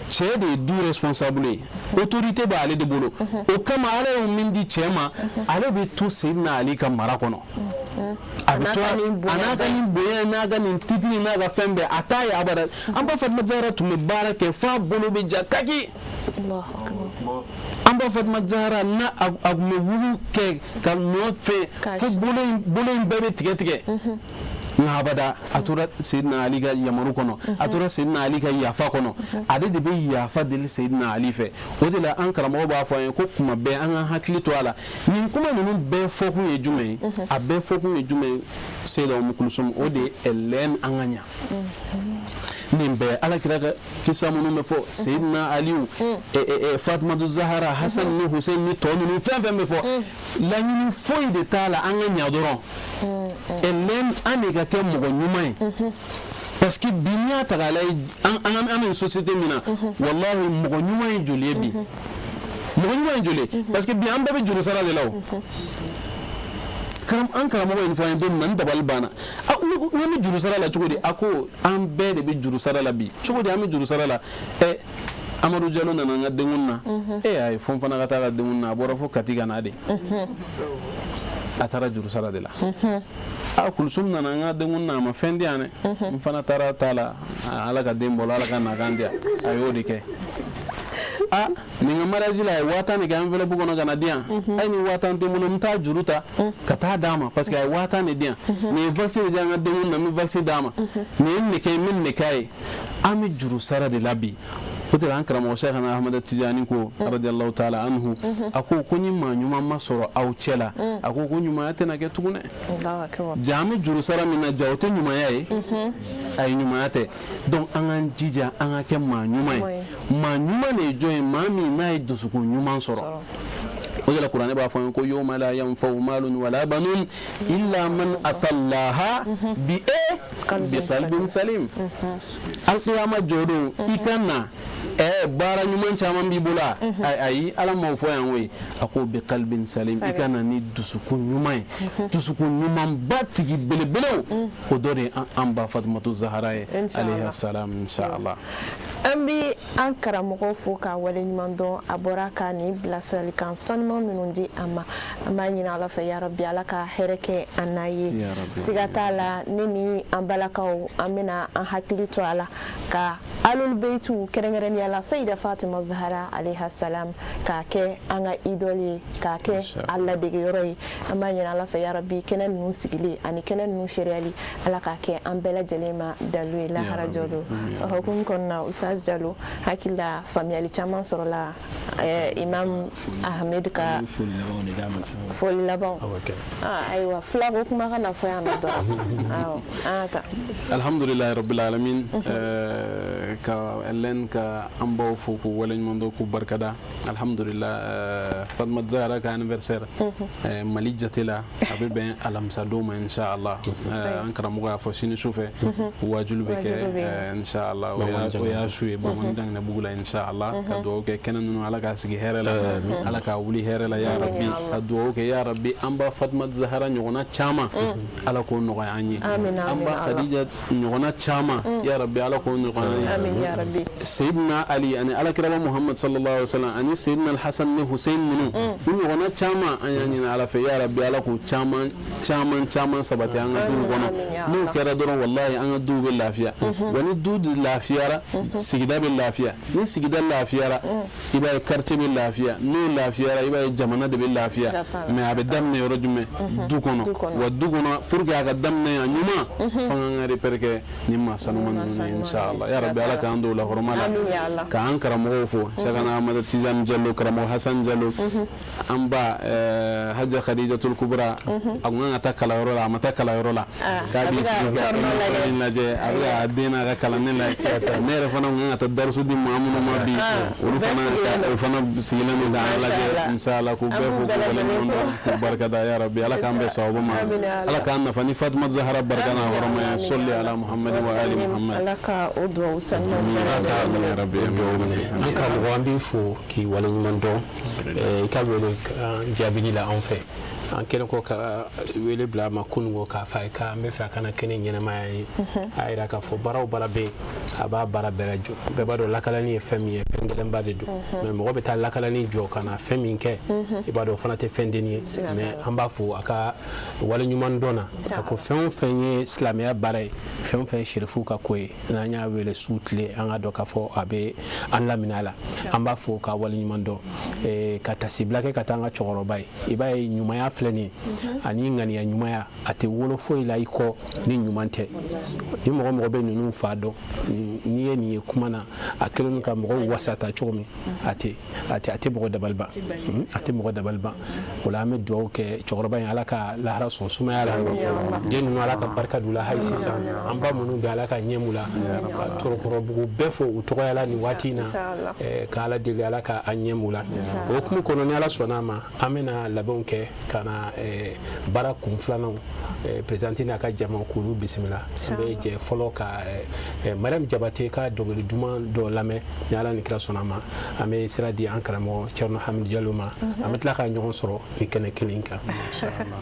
cɛ de ye du responsable ye autorité b'ale de bolo o kama Ala ye min di cɛ ma ale bɛ to Seydina Ali ka mara kɔnɔ a bɛ to a n'a ka nin bonya n'a ka nin titiri n'a ka fɛn bɛɛ a t'a ye abada an ba Fatima Zahra tun bɛ baara kɛ f'a bolo bɛ ja kaki an ba Fatima Zahra n'a a tun bɛ wulu kɛ ka nɔ fɛn fo bolo in bɛɛ bɛ tigɛ tigɛ nka abada a tora Seydina Ali ka yamaru kɔnɔ a tora Seydina Ali ka yafa kɔnɔ ale de bɛ yafa deli Seydina Ali fɛ o de la an karamɔgɔ b'a fɔ an ye ko kuma bɛɛ an ka hakili to a la nin kuma ninnu bɛɛ fɔkun ye jumɛn ye a bɛɛ fɔkun ye jumɛn ye Seyda Umu Kulsum o de ye elle aime an ka ɲa nimbe ala kira kisa munu me fo sayyidina aliu fatima zahara hasan ni hussein ni to ni fen me fo la ni foyi de tala an ga nyadoron elen ani ga ke mo nyumai parce que binya tagalay an une société mina wallahi mo nyumai jolebi mo nyumai jole parce que bi an bebe juru sara de law karam an karamo en fo en don nan dabal bana wani juru sara la cogodi ako an bɛɛ de bɛ juru sara la bi cogodi an bɛ juru sara la Amadou Diallo nana n ka denkundi na ayi fo n fana ka taa ka denkundi na a bɔra fo Kati ka na de a taara juru sara de la Kulsum nana n ka denkundi na a ma fɛn di yan dɛ n fana taara t'a la ala ka den bɔra ala ka nakan di yan a y'o de kɛ nin ka mariage la a ye 5000 de kɛ enveloppe kɔnɔ ka na di yan ayi ni 5000 tɛ n bolo n taa juru ta ka taa d'a ma parce que a ye 5000 de di yan nin ye vaccin de di an ka denkundi na n bɛ vaccin d'a ma nin ye nin de kɛ n bɛ nin de k'a ye an bɛ juru sara de la bi o de la an karamɔgɔ Cheikhana Ahmada Tijani ko radiyallahu ta'ala anhu a ko ni maa ɲuman ma sɔrɔ aw cɛ la a ko ɲumanya tɛna kɛ tugun dɛ ja an bɛ juru sara min na ja o tɛ ɲumanya ye a ye ɲumanya tɛ donc an k'an jija an ka kɛ maa ɲuman ye maa ɲuman de ye jɔn ye maa min n'a ye dusukun ɲuman sɔrɔ o de la kuranɛ b'a fɔ an ye ko yawma la yanfa'u malun wala banun illa man atallaha bi qalbin salim alqiyama jodo i ka na baara ɲuman caman b'i bolo ayi ala m'o fɔ yan koyi a ko bi qalbin salim i ka na ni dusukun ɲuman ye dusukun ɲuman ba tigi belebelew o dɔ de an ba Fatumatu Zahara ye alayha salam inshallah an bi an karamɔgɔ fo ka wale ɲuman dɔn a bɔra ka ni bilasiralikan sanuman minnu di an ma an b'a ɲini ala fɛ ya rabbi ala ka hɛrɛ kɛ an n'a ye siga t'a la ne ni an balakaw an bɛna an hakili to a la ka alul beitu kɛrɛnkɛrɛnnenya la Sayida Fatima Zahara alayha salam k'a kɛ an ka idole ye k'a kɛ a ladegeyɔrɔ ye an b'a ɲini ala fɛ ya rabbi kɛnɛ ninnu sigili ani kɛnɛ ninnu sereyali ala k'a kɛ an bɛɛ lajɛlen ma dalu ye lahara jɔ don o hukumu kɔnɔna Ustaz Jalo hakili la faamuyali caman sɔrɔla Imam Ahmed ka foli laban ayiwa fila ko kuma ka na fɔ yan nɔ dɔrɔn alhamdulillahi rabbil alamin ka elen ka an baw fo ko wala ɲuman dɔ ko barkada alhamdulillah Fatima Zahara ka anniversaire Mali jate la a bɛ bɛn alamisa don ma inshallah an karamɔgɔ y'a fɔ sini sufɛ wajulu bɛ kɛ inshallah o y'a su ye bamanan janginɛ bugu la inshallah ka dugawu kɛ kɛnɛ ninnu ala k'a sigi hɛrɛ la ala k'a wuli hɛrɛ la ya rabbi ka dugawu kɛ ya rabbi an ba Fatima Zahara ɲɔgɔnna caman ala k'o nɔgɔya an ye an ba Khadija ɲɔgɔnna caman ya rabbi ala k'o nɔgɔya an ye Sayyidina Ali ani alakiraba Muhammad sallallahu alaihi wasallam ani Sayyidina Al-Hasan ni Hussein minnu ni ɲɔgɔnna caman an y'a ɲini ala fɛ ya rabbi ala k'o caman sabati an ka duw kɔnɔ n'o kɛra dɔrɔn wallahi an ka duw bɛ lafiya wa ni du lafiyara sigida bɛ lafiya ni sigida lafiyara i b'a ye quartier bɛ lafiya n'o lafiyara i b'a ye jamana de bɛ lafiya mais a bɛ daminɛ yɔrɔ jumɛn du kɔnɔ wa du kɔnɔ pour que a ka daminɛ a ɲuman fo an ka repère kɛ ni maa sanuma ninnu ye inshallah ya rabbi ala k'an don o la hɔrɔma la k'an karamɔgɔw fo Cheikhana Ahmada Tijani Diallo karamɔgɔ Hasan Diallo an ba Haja Khadijatul Kubra a kun kan ka taa kalanyɔrɔ la a ma taa kalanyɔrɔ la k'a b'i sigi ka lajɛ a bɛ ka den n'a ka kalanni lajɛ ne yɛrɛ fana kun kan ka taa darisu di maa minnu ma bi olu fana sigilen don k'an lajɛ inshallah k'u bɛɛ fo k'u waleɲuman dɔn k'u barikada ya rabbi ala k'an bɛɛ sababu ma ala k'an nafa ni Fatima Zahara barika n'a hɔrɔmaya solli ala Muhammad wa ali Muhammad ala ka o duwawu sanuman ya rabbi an karamɔgɔ an b'i fo k'i waleɲuman dɔn i ka wele jaabili la an fɛ an kɛlen ko ka wele bila ma kunungo k'a fɔ a ye k'an bɛ fɛ a kana kɛ ni ɲɛnamaya ye a yira k'a fɔ baara o baara bɛ yen a b'a baara bɛɛ lajɔ bɛɛ b'a dɔn lakalani ye fɛn min ye fɛn gɛlɛnba de don mais mɔgɔ bɛ taa lakalani jɔ ka na fɛn min kɛ i b'a dɔn o fana tɛ fɛn denni ye mais an b'a fɔ a ka waleɲuman dɔn na a ko fɛn o fɛn ye silamɛya baara ye fɛn o fɛn ye sherifu ka ko ye n'an y'a wele su tile an ka dɔn k'a fɔ a bɛ an lamina a la an b'a fɔ ka waleɲuman dɔn ka tasibila kɛ ka taa an ka cɛkɔrɔba ye i b'a ye ɲumanya filɛ nin ye ani ŋaniya ɲumanya a tɛ wolo foyi la i kɔ ni ɲuman tɛ ni mɔgɔ bɛ ninnu fa dɔn n'i ye nin ye kuma na a kɛlen ka mɔgɔw wasata cogo min a tɛ mɔgɔ dabaliban a tɛ mɔgɔ dabaliban o la an bɛ dugawu kɛ cɛkɔrɔba in ala ka lahara sɔn sumaya la den ninnu ala ka barika d'u la hali sisan an ba minnu bɛ ala ka ɲɛmu la ka Torokɔrɔbugu bɛɛ fo u tɔgɔya la nin waati in na ka ala deli ala ka a ɲɛmu la o hukumu kɔnɔ ni ala sɔnna a ma an bɛna labɛnw kɛ ka na baara kun filananw présidente n'a ka jama k'olu bisimila an bɛ jɛ fɔlɔ ka Mariam Jabate ka dɔnkili duman dɔ lamɛn ni ala ni kira sɔnna a ma an bɛ sira di an karamɔgɔ Cerno Hamidou Diallo ma an bɛ tila ka ɲɔgɔn sɔrɔ ni kɛnɛ kelen kan Fatima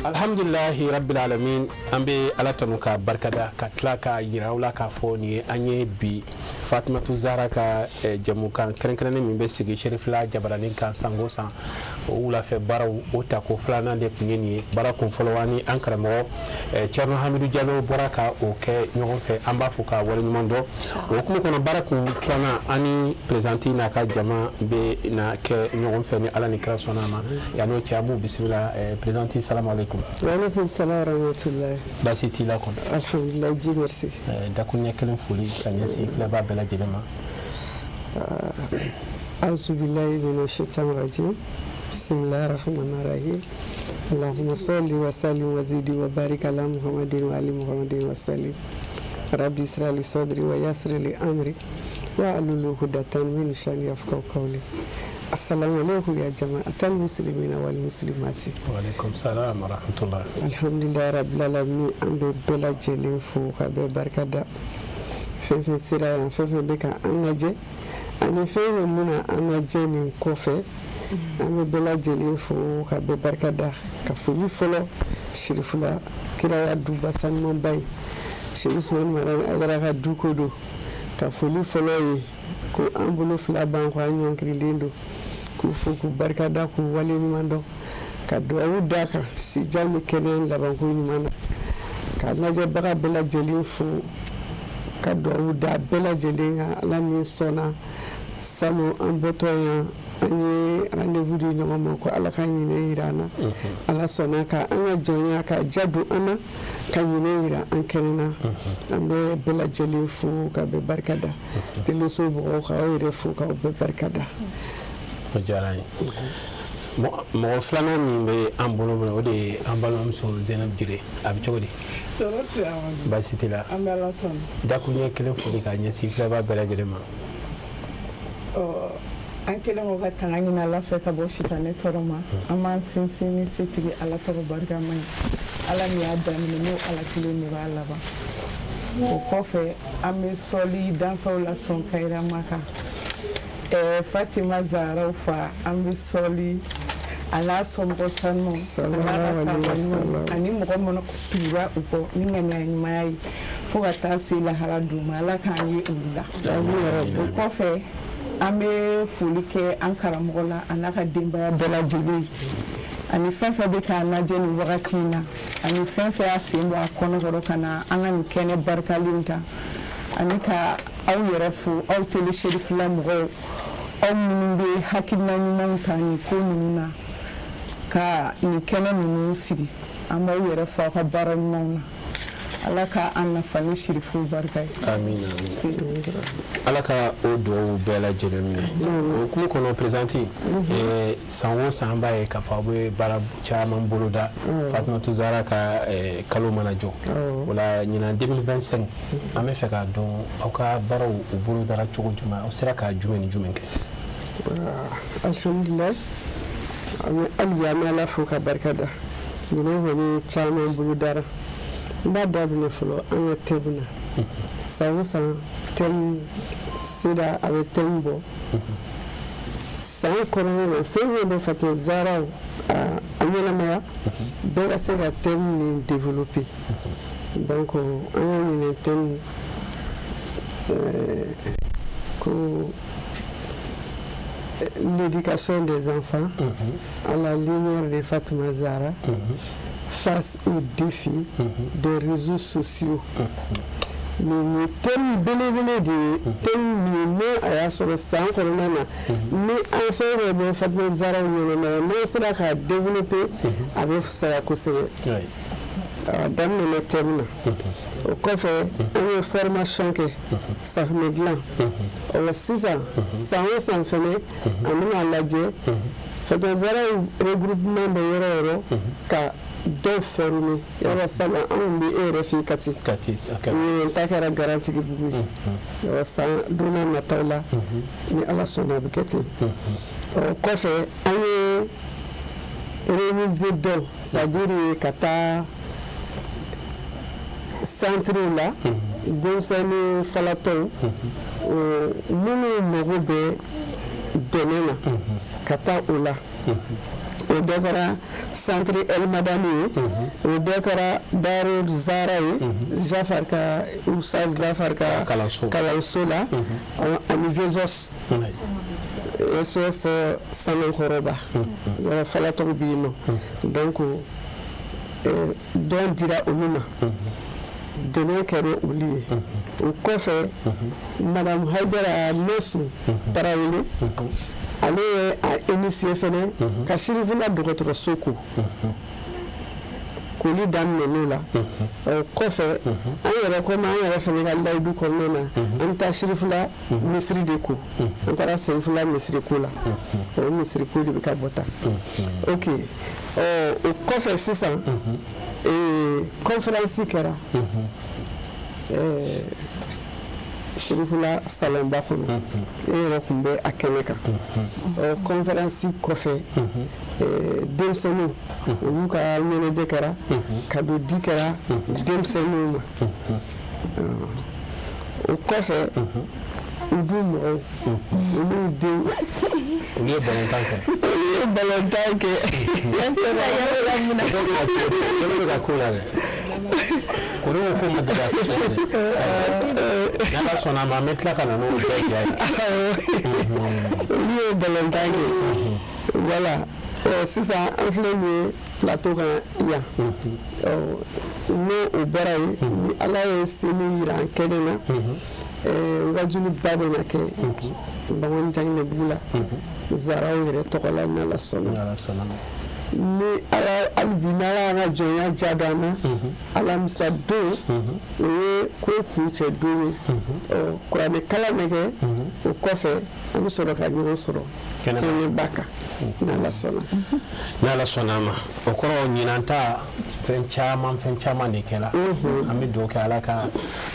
alhamdulillahi rabbil alamin an bɛ ala tanu ka barikada ka tila ka yira aw la k'a fɔ nin ye an ye bi fatumatu zahra ka jɛmukan kɛrɛnkɛrɛnnen min bɛ sigi sherifila jabaranin kan san o san o wulafɛ baaraw o tako filanan de tun ye nin ye baara kun fɔlɔ ani an karamɔgɔ Thierno Hamidou Diallo bɔra ka o kɛ ɲɔgɔn fɛ an b'a fɔ ka waleɲuman dɔn o hukumu kɔnɔ baara kun filanan ani présidente n'a ka jama bɛ na kɛ ɲɔgɔn fɛ ni ala ni kira sɔnna ma yan'o cɛ an b'u bisimila présidente salamu alaikum. Waalaikum salam warahmatullahi. Baasi t'i la kɔnɔ. Alhamdulillah ji merci. Dakuruɲɛ kelen foli ka ɲɛsin filɛbaa bɛɛ lajɛlen ma. A'uzu billahi minash shaitani rajim. Bismillahir rahmanir rahim. Allahumma salli wa sallim wa zidi wa barik ala Muhammadin wa ali Muhammadin wa sallim. Rabbi israh li sadri wa yassir li amri wa ahlul 'uqdatan min lisani yafqahu qawli. Assalamu alaikum ya jama'atal muslimina wal muslimati. Wa alaikum salam wa rahmatullah. Alhamdulillah rabbil alamin an bɛ bɛɛ lajɛlen fo ka bɛɛ barikada fɛn fɛn sera yan fɛn fɛn bɛ ka an lajɛ ani fɛn fɛn bɛna an lajɛ nin kɔfɛ an bɛ bɛɛ lajɛlen fo ka bɛɛ barikada ka foli fɔlɔ Sherifula kiraya duba sanumanba ye Sheikh Usmani Marani Ayidara ka du ko don ka foli fɔlɔ ye ko an bolo fila ban kɔ an ɲɔnkirilen don k'u fo k'u barikada k'u waleɲuman dɔn ka duwawu d'a kan sijan ni kɛnɛya labanko ɲuman na ka lajɛbaga bɛɛ lajɛlen fo ka duwawu d'a bɛɛ lajɛlen kan ala min sɔnna salo an bɔtɔ yan an ye rendez-vous di ɲɔgɔn ma ko ala ka ɲinɛ yira an na ala sɔnna ka an ka jɔnya ka ja don an na ka ɲinɛ yira an kɛnɛ na an bɛ bɛɛ lajɛlen fo ka bɛɛ barikada teleso mɔgɔw k'aw yɛrɛ fo k'aw bɛɛ barikada. O diyara n ye. Mɔgɔ filanan min bɛ an bolo minɛ o de ye an balimamuso Zɛnɛbu Jire a bɛ cogo di. Baasi t'i la. An bɛ ala tanu. Dakuruɲɛ kelen foli ka ɲɛsin filɛbaa bɛɛ lajɛlen ma. An kelen ko ka tanga ɲini ala fɛ ka bɔ sitanɛ tɔɔrɔ ma an b'an sinsin ni setigi ala tɔgɔ barikama ye ala min y'a daminɛ n'o ala kelen de b'a laban o kɔfɛ an bɛ sɔli danfɛnw la sɔn Kayirama kan Fatima Zahraw fa an bɛ sɔli a n'a somɔgɔ sanu a n'a ka sahabaɲumanw ani mɔgɔ minnu tugura u kɔ ni ŋaniya ɲumanya ye fo ka taa se lahara d'uma ala k'an ye olu la o kɔfɛ an bɛ foli kɛ an karamɔgɔ la a n'a ka denbaya bɛɛ lajɛlen ani fɛn fɛn bɛ k'an lajɛ nin wagati in na ani fɛn fɛn y'a sen bɔ a kɔnɔkɔrɔ ka na an ka nin kɛnɛ barikalen kan ani ka aw yɛrɛ fo aw tele Sherifila mɔgɔw aw minnu bɛ hakilina ɲumanw ta nin ko ninnu na ka nin kɛnɛ ninnu sigi an b'aw yɛrɛ fo aw ka baara ɲumanw na ala ka an nafa ni Sherifu barika ye. Amina. Ala ka o duwawu bɛɛ lajɛlen minɛ. O hukumu kɔnɔ présidente san o san an b'a ye k'a fɔ aw bɛ baara caman boloda Fatumatu Zahra ka kalo mana jɔ o la ɲinan 2025 an bɛ fɛ k'a dɔn aw ka baaraw u bolodara cogo jumɛn aw sera ka jumɛn ni jumɛn kɛ. Alhamdulillah an bɛ ala fo ka barikada ɲinan kɔni caman bolodara. N b'a daminɛ fɔlɔ an ka thème na san o san thème sera a bɛ thème bɔ san kɔnɔna na fɛn fɛn bɛ Fatumata Zahra a ɲɛnamaya bɛɛ ka se ka thème nin développer donc an ka ɲinɛ thème ko l'éducation des enfants à la lumière de Fatumata Zahra face aux défis des réseaux sociaux. Mais thème belebele de thème a y'a sɔrɔ san kɔnɔna na ni an fɛn fɛn bɛ Fatumata Zahra ɲɛnamaya n'an sera k'a développer a bɛ fisaya kosɛbɛ. A daminɛna thème na o kɔfɛ an ye formation kɛ safunɛ dilan sisan san o san fɛnɛ an bɛna lajɛ Fatumata Zahra regroupement bɛ yɔrɔ o yɔrɔ ka dɔw former yɔrɔ salon anw bɛ e yɛrɛ fɛ Kati n ta kɛra Garantigi Bugu ye yɔrɔ san don n'a nataw la ni ala sɔnna a bɛ kɛ ten o kɔfɛ an ye remise de dons c'est-à-dire ka taa centre la denmisɛnnin falatɔw minnu mago bɛ dɛmɛ na ka taa o la o bɛɛ kɛra centre El Madani ye o bɛɛ kɛra Darou Zara ye Jafar ka Ustaz Jafar ka kalanso la ani Vezos SOS Sanankɔrɔba yɔrɔ fɔlɔ tɔgɔ bɛ yen nɔ donc dɔn dira olu ma dɛmɛ kɛra olu ye o kɔfɛ Madame Haidara Mesu Tarawele ale ye a initié fɛnɛ ka Sirifula dɔgɔtɔrɔso ko koli daminɛ n'o la o kɔfɛ an yɛrɛ komi an yɛrɛ fɛnɛ ka layidu kɔnɔna na an bɛ taa Sirifula misiri de ko an taara Sirifula misiri ko la o misiri ko de bɛ ka bɔ tan ok o kɔfɛ sisan conférence kɛra Sirifula salonba kɔnɔ e yɛrɛ tun bɛ a kɛnɛ kan conférence kɔfɛ denmisɛnninw olu ka ɲɛnajɛ kɛra cadeau di kɛra denmisɛnninw ma o kɔfɛ u du mɔgɔw olu denw olu ye balontan kɛ yan tɛmɛ yɔrɔ la mun na olu bɛ ka ko la dɛ kolo ko ma gɛlɛya kosɛbɛ n'ala sɔnna a ma an bɛ tila ka na n'o bɛɛ diya ye olu ye balontan kɛ voilà sisan an filɛ nin ye plateau kan yan n'o bɔra yen ni ala ye sini yira an kɛnɛ na wajulu ba bɛ na kɛ Bangonjanginɛbugu la Zaraw yɛrɛ tɔgɔ la n'ala sɔnna ni ala hali bi n'ala y'an ka jɔnya diya don an na alamisa don o ye ko kuncɛ don ye kuranɛ kalan bɛ kɛ o kɔfɛ an bɛ sɔrɔ ka ɲɔgɔn sɔrɔ kɛnɛba kan n'ala sɔnna n'ala sɔnna a ma o kɔrɔ ɲinan ta fɛn caman de kɛla an bɛ dugawu kɛ ala ka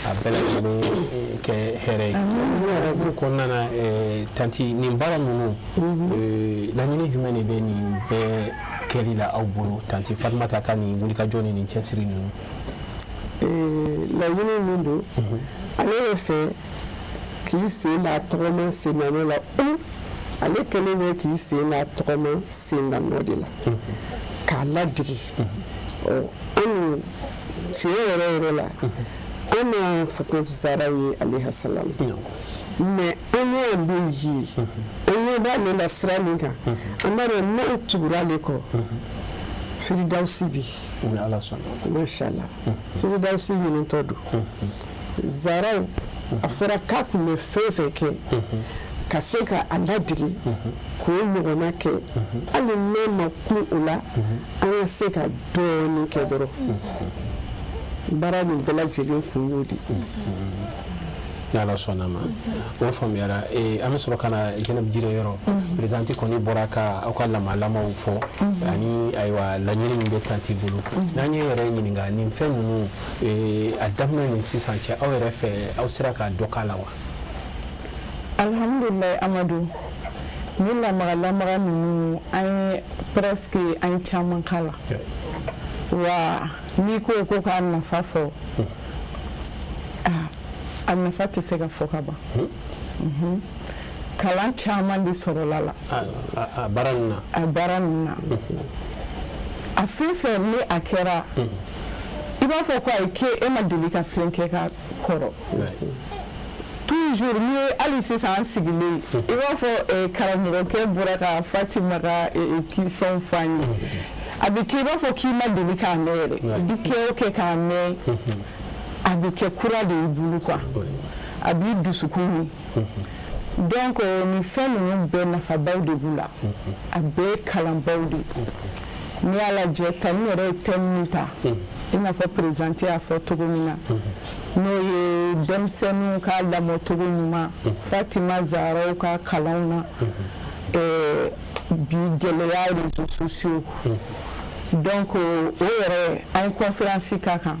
a bɛɛ lajɛlen kɛ hɛrɛ ye o kɔnɔna na tanti nin baara ninnu laɲini jumɛn de bɛ nin bɛɛ kɛli la aw bolo tanti Fatumata ka nin wulikajɔ ni nin cɛsiri ninnu laɲini min don ale bɛ fɛ k'i sen n'a tɔgɔma sennanɔ la ale kɛlen bɛ k'i sen n'a tɔgɔma sennanɔ de la k'a ladege an tiɲɛ yɛrɛ la an na Fatumata Zaraw ye alayha salam mais an y'an bɛ ye an ɲɛ b'ale la sira min kan an b'a dɔn n'an tugura ale kɔ Firidausi bi mashallah Firidausi ɲinitɔ don Zaraw a fɔra k'a tun bɛ fɛn o fɛn kɛ ka se ka a ladege k'o ɲɔgɔnna kɛ hali n'o ma kun o la an ka se ka dɔɔnin kɛ dɔrɔn baara nin bɛɛ lajɛlen kun y'o de n'ala sɔnna ma o faamuyara an bɛ sɔrɔ ka na Jɛnɛbu Jire yɔrɔ présidente kɔni bɔra ka aw ka lamalamaw fɔ ani ayiwa laɲini min bɛ tanti bolo n'an ye yɛrɛ ɲininka nin fɛn ninnu a daminɛ ni sisan cɛ aw yɛrɛ fɛ aw sera ka dɔ k'a la wa alhamdulilayi Amadu ni lamaga ninnu an ye presque an caman k'a la wa n'i ko k'a nafa fɔ a nafa tɛ se ka fɔ ka ban kalan caman de sɔrɔla la a baara nin na a fɛn fɛn ni a kɛra i b'a fɔ ko ayi k'e ma deli ka fɛn kɛ ka kɔrɔ toujours ni hali sisan an sigilen i b'a fɔ karamɔgɔkɛ bɔra ka Fatima ka fɛnw fɔ an ye a bɛ kɛ i b'a fɔ k'i ma deli k'a mɛn yɛrɛ i bɛ kɛ o kɛ k'a mɛn a bɛ kɛ kura de y'i bolo quoi a b'i dusukun min donc nin fɛn ninnu bɛɛ nafabaw de b'u la a bɛɛ ye kalanbaw de n'i y'a lajɛ Tani yɛrɛ ye thème min ta i n'a fɔ présidente y'a fɔ cogo min na n'o ye denmisɛnninw ka lamɔcogo ɲuman Fatima Zaraw ka kalanw na bi gɛlɛya réseaux sociaux donc o yɛrɛ an ye conférence k'a kan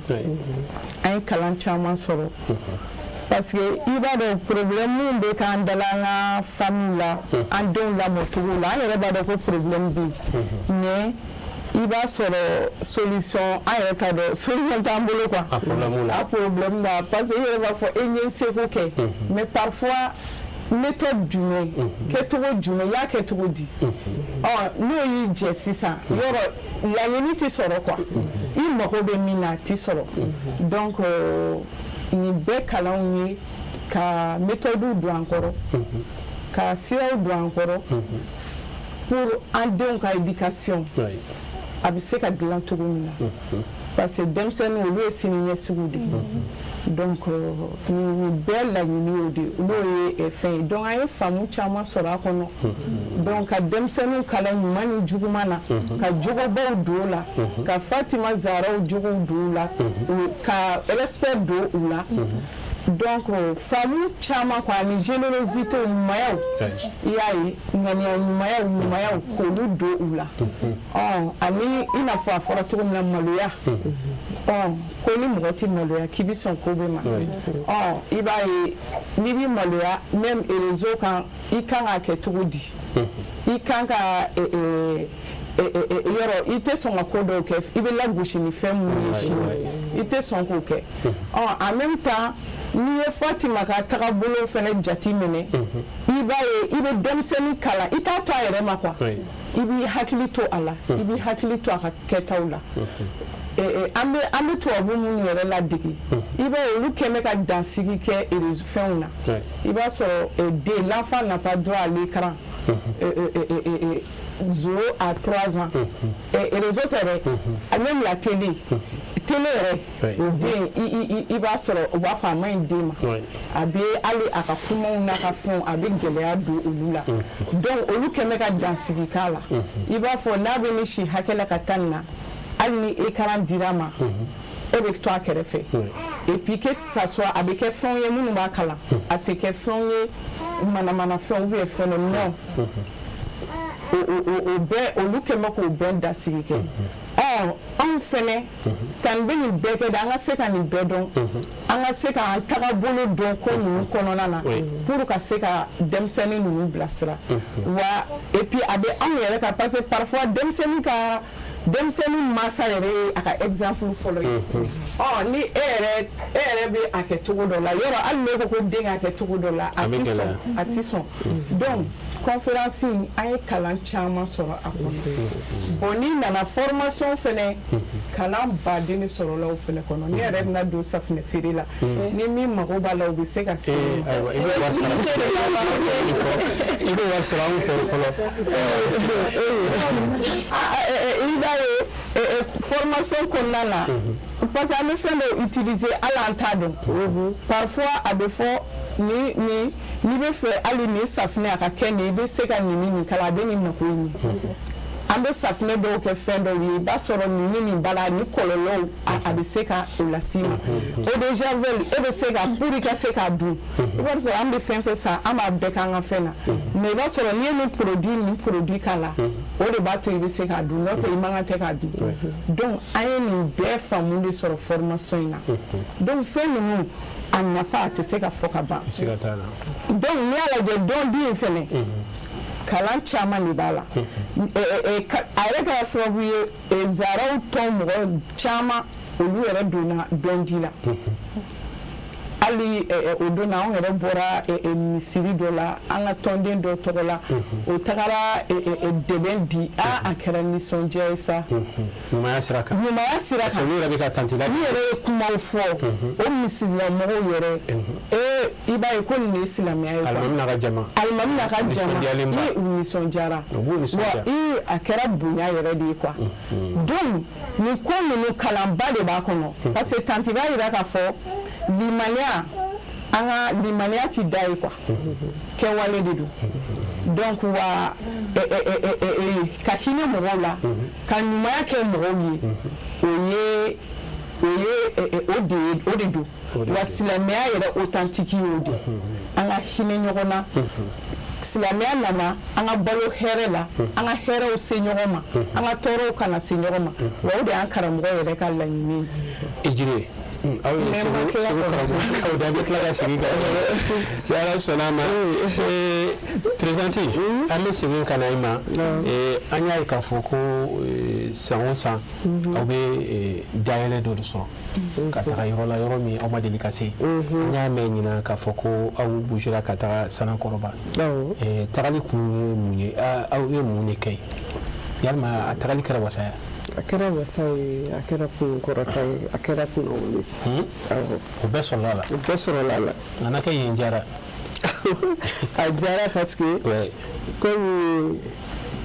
an ye kalan caman sɔrɔ parce que i b'a dɔn problème min bɛ k'an dala an ka famille la an denw lamɔcogo la an yɛrɛ b'a dɔn ko problème bɛ yen mais i b'a sɔrɔ solution an yɛrɛ t'a dɔn solution t'an bolo quoi a problème la parce que i yɛrɛ b'a fɔ e ɲɛ seko kɛ mais parfois méthode jumɛn kɛcogo jumɛn y'a kɛ cogo di n'o y'i jɛ sisan yɔrɔ laɲini tɛ sɔrɔ quoi i mago bɛ min na a tɛ sɔrɔ donc nin bɛɛ kalanw ye ka méthode don an kɔrɔ ka siraw don an kɔrɔ pour an denw ka éducation a bɛ se ka dilan cogo min na parce que denmisɛnninw olu ye sini ɲɛsigiw de donc nin bɛɛ laɲini y'o de n'o ye fɛn ye donc an ye faamu caman sɔrɔ a kɔnɔ donc ka denmisɛnninw kalan ɲuman ni juguman na ka jogobaw don o la ka Fatima Zahraw jogow don o la ka respect don u la donc faamu caman quoi ani générosité ɲumanyaw i y'a ye ŋaniya ɲumanyaw k'olu don u la ani i n'a fɔ a fɔra cogo min na maloya ko ni mɔgɔ tɛ maloya k'i bɛ sɔn ko bɛɛ ma i b'a ye n'i bɛ maloya même réseau kan i kan k'a kɛ cogo di i kan ka yɔrɔ i tɛ sɔn ka ko dɔw kɛ i bɛ lagosi ni fɛn minnu ye sini i tɛ sɔn k'o kɛ en même temps n'i ye Fatima ka tagabolo fɛnɛ jate minɛ i b'a ye i bɛ denmisɛnnin kalan i t'a to a yɛrɛ ma quoi i b'i hakili to a la i b'i hakili to a ka kɛtaw la an bɛ tubabu minnu yɛrɛ ladege i b'a ye olu kɛn bɛ ka dansigi kɛ fɛnw na i b'a sɔrɔ l'enfant n'a pas droit à l'écran 0 à 3 ans et les autres même la télé yɛrɛ den i b'a sɔrɔ u b'a fɔ a man ɲi den ma a bɛ hali a ka kumaw n'a ka fɛnw a bɛ gɛlɛya don olu la donc olu kɛn bɛ ka dansigi k'a la i b'a fɔ n'a bɛ ni si hakɛ la ka taa nin na hali ni écran dira ma e bɛ to a kɛrɛfɛ et puis que ça soit a bɛ kɛ fɛnw ye minnu b'a kalan a tɛ kɛ fɛnw ye manamana fɛnw ou bien phénomène o bɛɛ olu kɛn bɛ k'o bɛɛ dasigi kɛ anw fɛnɛ tan bɛ nin bɛɛ kɛ de an ka se ka nin bɛɛ dɔn an ka se k'an tagabolo dɔn ko ninnu kɔnɔna na pour ka se ka denmisɛnnin ninnu bilasira wa et puis a bɛ anw yɛrɛ kan parce que parfois denmisɛnnin mansa yɛrɛ ye a ka exemple fɔlɔ ye ni e yɛrɛ bɛ a kɛ cogo dɔ la yɔrɔ hali n'e ko ko den k'a kɛ cogo dɔ la a ti sɔn donc conférence in an ye kalan caman sɔrɔ a kɔnɔ bon n'i nana formation fɛnɛ kalan baden de sɔrɔla o fɛnɛ kɔnɔ ne yɛrɛ bɛna don safunɛ feere la ni min mago b'a la o bɛ se ka se i bɛ wari sɔrɔ anw fɛ fɔlɔ i b'a ye formation kɔnɔna na parce que an bɛ fɛn dɔ utiliser hali an t'a dɔn parfois a bɛ fɔ n'i bɛ fɛ hali nin safunɛ a ka kɛ nin i bɛ se ka nin kala a bɛ nin mako ɲɛ an bɛ safunɛ dɔw kɛ fɛn dɔw ye i b'a sɔrɔ nin b'a la ni kɔlɔlɔw a bɛ se ka o lase ma eau de javel e bɛ se ka pour i ka se k'a dun i b'a sɔrɔ an bɛ fɛn fɛn san an b'a bɛɛ k'an ka fɛn na mais i b'a sɔrɔ n'i ye nin produit k'a la o de b'a to i bɛ se k'a dun n'o tɛ i man kan tɛ k'a dun donc an ye nin bɛɛ faamu de sɔrɔ formation in na donc fɛn ninnu a nafa a tɛ se ka fɔ ka ban donc n'i y'a lajɛ dɔn in fɛnɛ kalan caman de b'a la a yɛrɛ kɛra sababu ye Zahraw tɔn mɔgɔ caman olu yɛrɛ donna dɔnji la hali o don na anw yɛrɛ bɔra misiri dɔ la an ka tɔnden dɔ tɔgɔ la o tagara dɛmɛ di a kɛra nisɔndiya ye sa ɲumanya sira kan olu yɛrɛ bɛ ka tantila ni yɛrɛ ye kumaw fɔ o misilamɔgɔw yɛrɛ i b'a ye ko nin ye silamɛya ye alimami n'a ka jama ni u nisɔndiyara wa a kɛra bonya yɛrɛ de ye quoi donc nin ko ninnu kalanba de b'a kɔnɔ parce que tanti b'a jira k'a fɔ limaniya an ka limaniya ti da ye quoi kɛwale de don donc wa ka hinɛ mɔgɔw la ka ɲumanya kɛ mɔgɔw ye o de don wa silamɛya yɛrɛ authentique y'o de an ka hinɛ ɲɔgɔn na silamɛya nana an ka balo hɛrɛ la an ka hɛrɛw se ɲɔgɔn ma an ka tɔɔrɔw kana se ɲɔgɔn ma wa o de y'an karamɔgɔ yɛrɛ ka laɲini ye. aw ye segu kaw da bɛ tila ka segin kan yala sɔnna a ma présidente an bɛ segin ka na i ma an y'a ye k'a fɔ ko san o san aw bɛ dayɛlɛ dɔ de sɔrɔ ka taga yɔrɔ la yɔrɔ min aw ma deli ka se an y'a mɛn ɲinan k'a fɔ ko aw bougera ka taga Sanakɔrɔba tagali kun ye mun ye aw ye mun de kɛ yalima a tagali kɛra wasaya a kɛra wasa ye a kɛra kun kɔrɔta ye a kɛra kun wuli o bɛɛ sɔrɔla a la o bɛɛ sɔrɔla a la a na kɛ yen jara a diyara parce que comme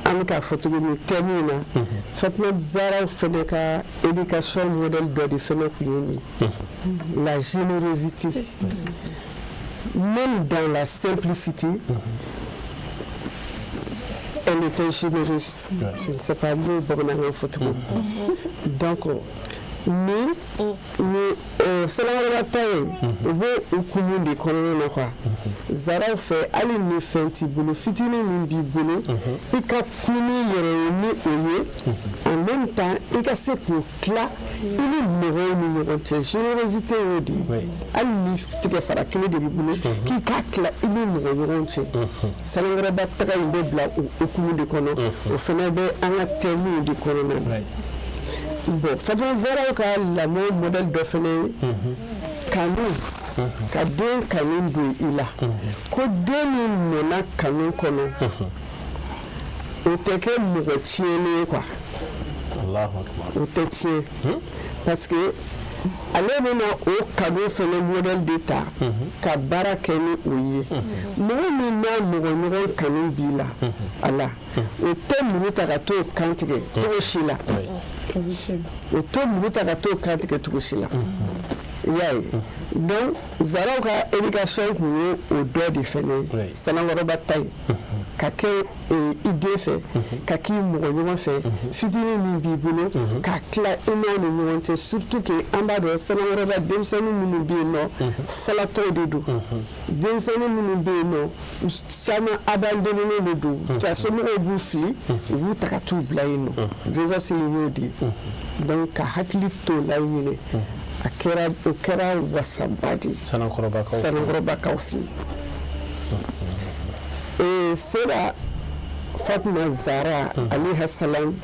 an bɛ k'a fɔ cogo min thème in na Fatumata Zahra fɛnɛ ka éducation modèle dɔ de fɛnɛ kun ye nin ye la générosité même dans la simplicité elle était généreuse. Je ne sais pas nous bamanankan fɔ cogo donc ni Sanakɔrɔba ta ye u bɛ hukumu de kɔnɔna na quoi Zahra fɛ hali ni fɛn t'i bolo fitinin min b'i bolo i ka kun n'i yɛrɛ ye ni o ye en même temps i ka se k'o tila i ni mɔgɔw ni ɲɔgɔn cɛ générosité y'o de ye hali ni tigɛ fara kelen de b'i bolo k'i k'a tila i ni mɔgɔ ɲɔgɔn cɛ Sanakɔrɔba taga in bɛ bila o hukumu de kɔnɔ o fana bɛ an ka thème de kɔnɔna na. Bon, Fatumata Zahra ka lamɔ modèle dɔ fɛnɛ ye kanu ka den kanu don i la ko den min nana kanu kɔnɔ o tɛ kɛ mɔgɔ tiɲɛnen ye quoi o tɛ tiɲɛ parce que ale bɛna o kanu fɛnɛ modèle de ta ka baara kɛ ni o ye mɔgɔ min n'a mɔgɔ ɲɔgɔn kanu b'i la a la o tɛ muru ta ka t'o kan tigɛ cogo si la o tɛ muru ta ka t'o kan tigɛ cogo si la i y'a ye donc Zahra ka éducation kun ye o dɔ de fɛnɛ ye Sanakɔrɔba ta ye ka kɛ i den fɛ ka k'i mɔgɔ ɲɔgɔn fɛ fitinin min b'i bolo ka tila i n'aw ni ɲɔgɔn cɛ surtout que an b'a dɔn Sanakɔrɔba denmisɛnnin minnu bɛ yen nɔ falatɔw de don denmisɛnnin minnu bɛ yen nɔ caman abandonné de don ka somɔgɔw b'u fili u b'u ta ka t'u bila yen nɔ réseau ye y'o de ye donc ka hakili to la ɲinɛ o kɛra wasaba de ye Sanakɔrɔbakaw fɛ yen sera Fatumata Zahra alayha salam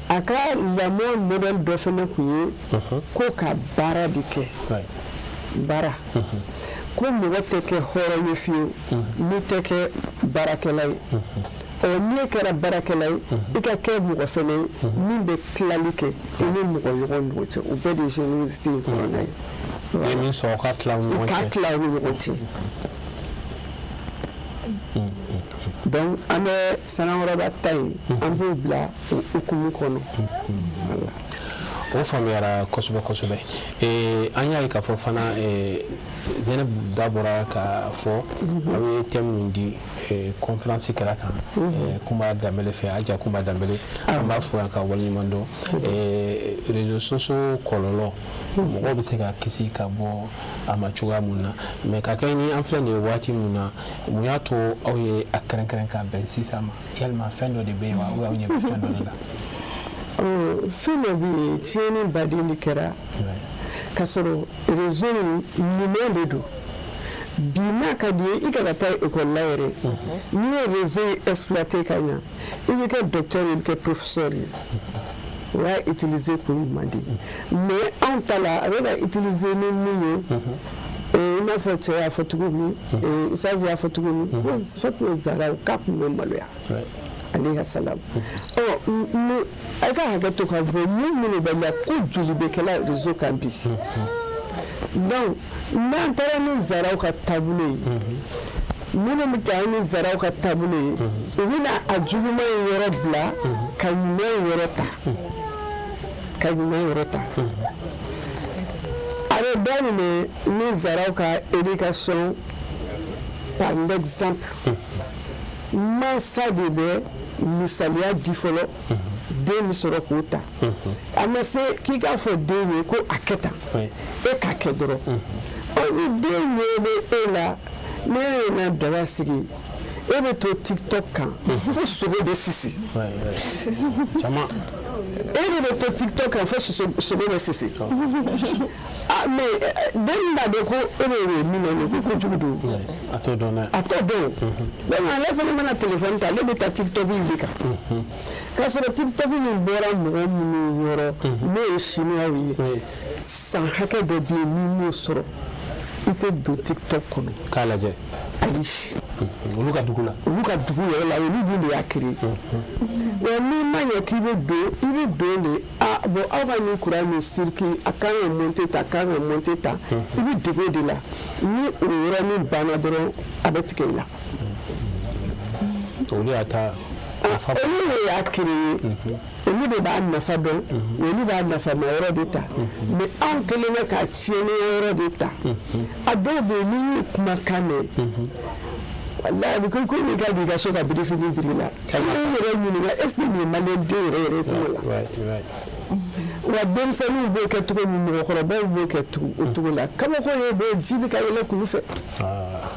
a ka lamɔ modèle dɔ fɛnɛ kun ye ko ka baara de kɛ baara ko mɔgɔ tɛ kɛ hɔrɔn ye fiyewu n'i tɛ kɛ baarakɛla ye n'i kɛra baarakɛla ye i ka kɛ mɔgɔ fɛnɛ ye min bɛ tilali kɛ i ni mɔgɔ ɲɔgɔn ɲɔgɔn cɛ o bɛɛ de ye générosité in kɔnɔna ye min sɔrɔ ka tila u ni ɲɔgɔn cɛ donc an bɛ Sanakɔrɔba ta in an b'o bila o hukumu kɔnɔ voilà o faamuyara kosɛbɛ kosɛbɛ an y'a ye k'a fɔ fana Zainab da bɔra k'a fɔ aw ye thème min di conférence kɛra kan Kunba Danbɛlɛ fɛ Aja Kunba Danbɛlɛ an b'a fɔ yan ka waleɲuman dɔn réseaux sociaux kɔlɔlɔ mɔgɔw bɛ se ka kisi ka bɔ a ma cogoya mun na mais ka kɛ ni an filɛ nin ye waati mun na mun y'a to aw ye a kɛrɛnkɛrɛn ka bɛn sisan ma yalima fɛn dɔ de bɛ yen wa ou aw ɲɛ bɛ fɛn dɔ de la fɛn dɔ bɛ yen tiɲɛni baden de kɛra ka sɔrɔ réseau ɲuman de don bi n'a ka di ye i kana taa école la yɛrɛ n'i ye réseau exploité ka ɲa i bɛ kɛ docteur ye i bɛ kɛ professeur ye o y'a utiliser kun ɲuman de ye mais anw ta la a bɛ ka utiliser ni min ye i n'a fɔ cɛ y'a fɔ cogo min Usazi y'a fɔ cogo min ko Fatumata Zahra k'a tun bɛ maloya alayhi salam a ka hakɛ to ka bɔ minnu bɛ la ko joli bɛ kɛla réseau kan bi donc n'an taara ni Zahra ka taabolo ye minnu bɛ taa ni Zahra ka taabolo ye u bɛna a juguman in yɔrɔ bila ka ɲuman yɔrɔ ta a bɛ daminɛ ni Zahra ka éducation par l'exemple mansa de bɛ misaliya di fɔlɔ den bɛ sɔrɔ k'o ta a ma se k'i k'a fɔ den ye ko a kɛ tan e k'a kɛ dɔrɔn ni den ɲɛ bɛ e la ne yɛrɛ daga sigi e bɛ to TikTok kan fo sogo bɛ sisi e de bɛ to TikTok kan fo sogo bɛ sisi mais den da de ko ere ni ne ko jugudu ato don donc ale fana mana téléphone ta le be ta TikTok bi ka ka sɔrɔ TikTok ni bɔra mɔgɔ minnu yɔrɔ n'o ye chinois ye san hakɛ dɔ bɛ yen n'i m'o sɔrɔ i tɛ don TikTok kɔnɔ k'a lajɛ ayi olu ka dugu yɛrɛ la olu dun de y'a créé wa n'i ma ɲɛ k'i bɛ don i bɛ don de bon aw ka nin courant min circuit a kan ka monter ta i bɛ dege o de la ni o yɔrɔnin banna dɔrɔn a bɛ tigɛ i la olu y'a ta olu de y'a créé olu de b'a nafa dɔn olu b'a nafama yɔrɔ de ta mais anw kelen bɛ ka tiɲɛni yɔrɔ de ta a dɔw bɛ yen n'i y'u kumakan mɛn walayi a bɛ kɛ komi i ka don i ka so ka birifini biri la i yɛrɛ ɲininka est ce que nin ye maliyɛn den yɛrɛ kuma la wa denmisɛnninw b'o kɛ cogo min mɔgɔkɔrɔbaw b'o kɛ o cogo la kabako ye b'o ji bɛ ka yɛlɛ kulu fɛ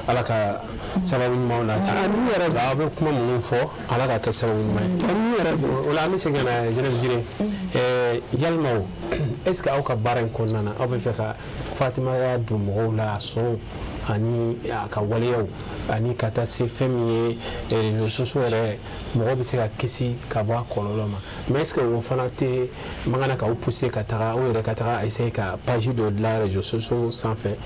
ala ka sababu ɲumanw na ci aw bɛ kuma minnu fɔ ala ka kɛ sababu ɲuman ye o la an bɛ segin ka na Jɛnɛbu Jire yalima est ce que aw ka baara in kɔnɔna na aw bɛ fɛ ka Fatima ya don mɔgɔw la a sɔn ani a ka waleyaw ani ka taa se fɛn min ye réseaux sociaux yɛrɛ mɔgɔ bɛ se ka kisi ka bɔ a kɔlɔlɔ ma mais est ce que o fana tɛ man kan k'aw pousser ka taga aw yɛrɛ ka taga essayer ka page dɔ dilan réseaux sociaux sanfɛ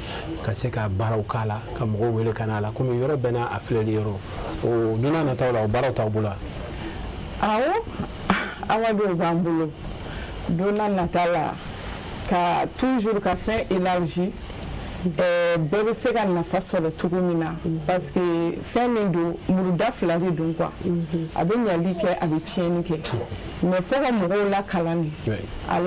ka se ka baaraw k'a la ka mɔgɔw wele ka na a la komi yɔrɔ bɛɛ n'a a filɛli yɔrɔ o don n'a nataw la o baaraw t'aw bolo wa. awɔ awa dɔw b'an bolo don n'a nata la ka toujours ka fɛn élargi bɛɛ bɛ se ka nafa sɔrɔ cogo min na parce que fɛn min don muruda fila de don quoi a bɛ ɲali kɛ a bɛ tiɲɛni kɛ mais fo ka mɔgɔw lakalan de a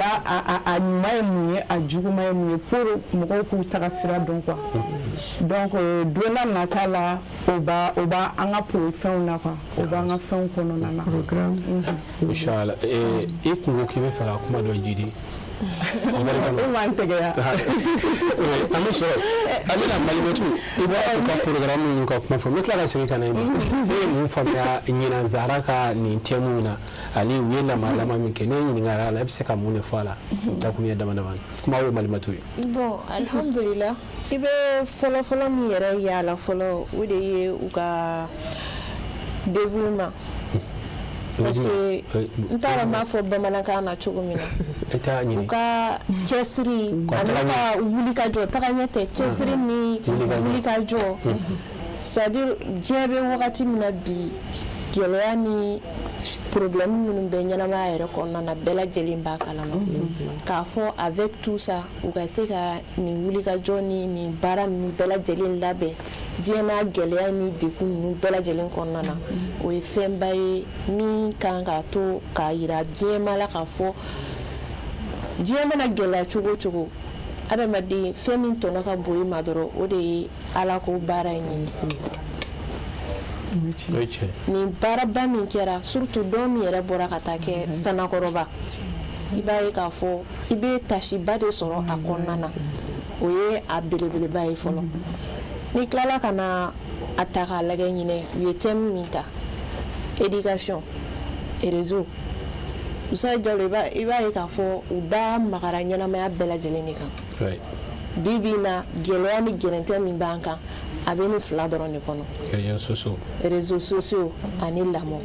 ɲuman ye mun ye a juguman ye mun ye pour mɔgɔw k'u taga sira dɔn quoi donc don n'a nata la o b'a an ka fɛnw na quoi o b'an ka fɛnw kɔnɔna na. Inchallah i kun ko k'i bɛ fɛ ka kuma dɔ jidi. o m'an tɛgɛya an bɛ sɔrɔ ale na Malimatu i b'a ka programme ninnu ka kuma fɔ n bɛ tila ka segin ka na i ma ne ye mun faamuya ɲinan Zahara ka nin thème na ani u ye lamalama min kɛ ne ɲininkara a la i bɛ se ka mun de fɔ a la dakuruɲɛ dama dama kuma ye Malimatu ye. bon alhamdulillah i bɛ fɔlɔ min yɛrɛ ye a la fɔlɔ o de ye u ka dévouement parce que n t'a dɔn n b'a fɔ bamanankan na cogo min na u ka cɛsiri ani ka wulikajɔ tagaɲɛ tɛ cɛsiri ni wulikajɔ c'est à dire diɲɛ bɛ wagati min na bi gɛlɛya ni problème minnu bɛ ɲɛnamaya yɛrɛ kɔnɔna na bɛɛ lajɛlen b'a kalama k'a fɔ avec tout ça u ka se ka nin wulikajɔ ni nin baara ninnu bɛɛ lajɛlen labɛn diɲɛ n'a gɛlɛya ni degun ninnu bɛɛ lajɛlen kɔnɔna na o ye fɛnba ye min kan k'a to k'a yira diɲɛma la k'a fɔ diɲɛ mana gɛlɛya cogo o cogo adamaden fɛn min tɔnɔ ka bon i ma dɔrɔn o de ye ala ko baara in ɲini nin baaraba min kɛra surtout dɔw min yɛrɛ bɔra ka taa kɛ sanakɔrɔba i b'a ye k'a fɔ i bɛ tasiba de sɔrɔ a kɔnɔna na o ye a belebeleba ye fɔlɔ ni tilala ka na a ta k'a lagɛ ɲinɛ u ye thème min ta éducation et réseau Usayi Jalo i b'a ye k'a fɔ u da magara ɲɛnamaya bɛɛ lajɛlen de kan bi bi in na gɛlɛya ni gɛrɛntɛ min b'an kan a bɛ nin fila dɔrɔn de kɔnɔ réseaux sociaux ani lamɔ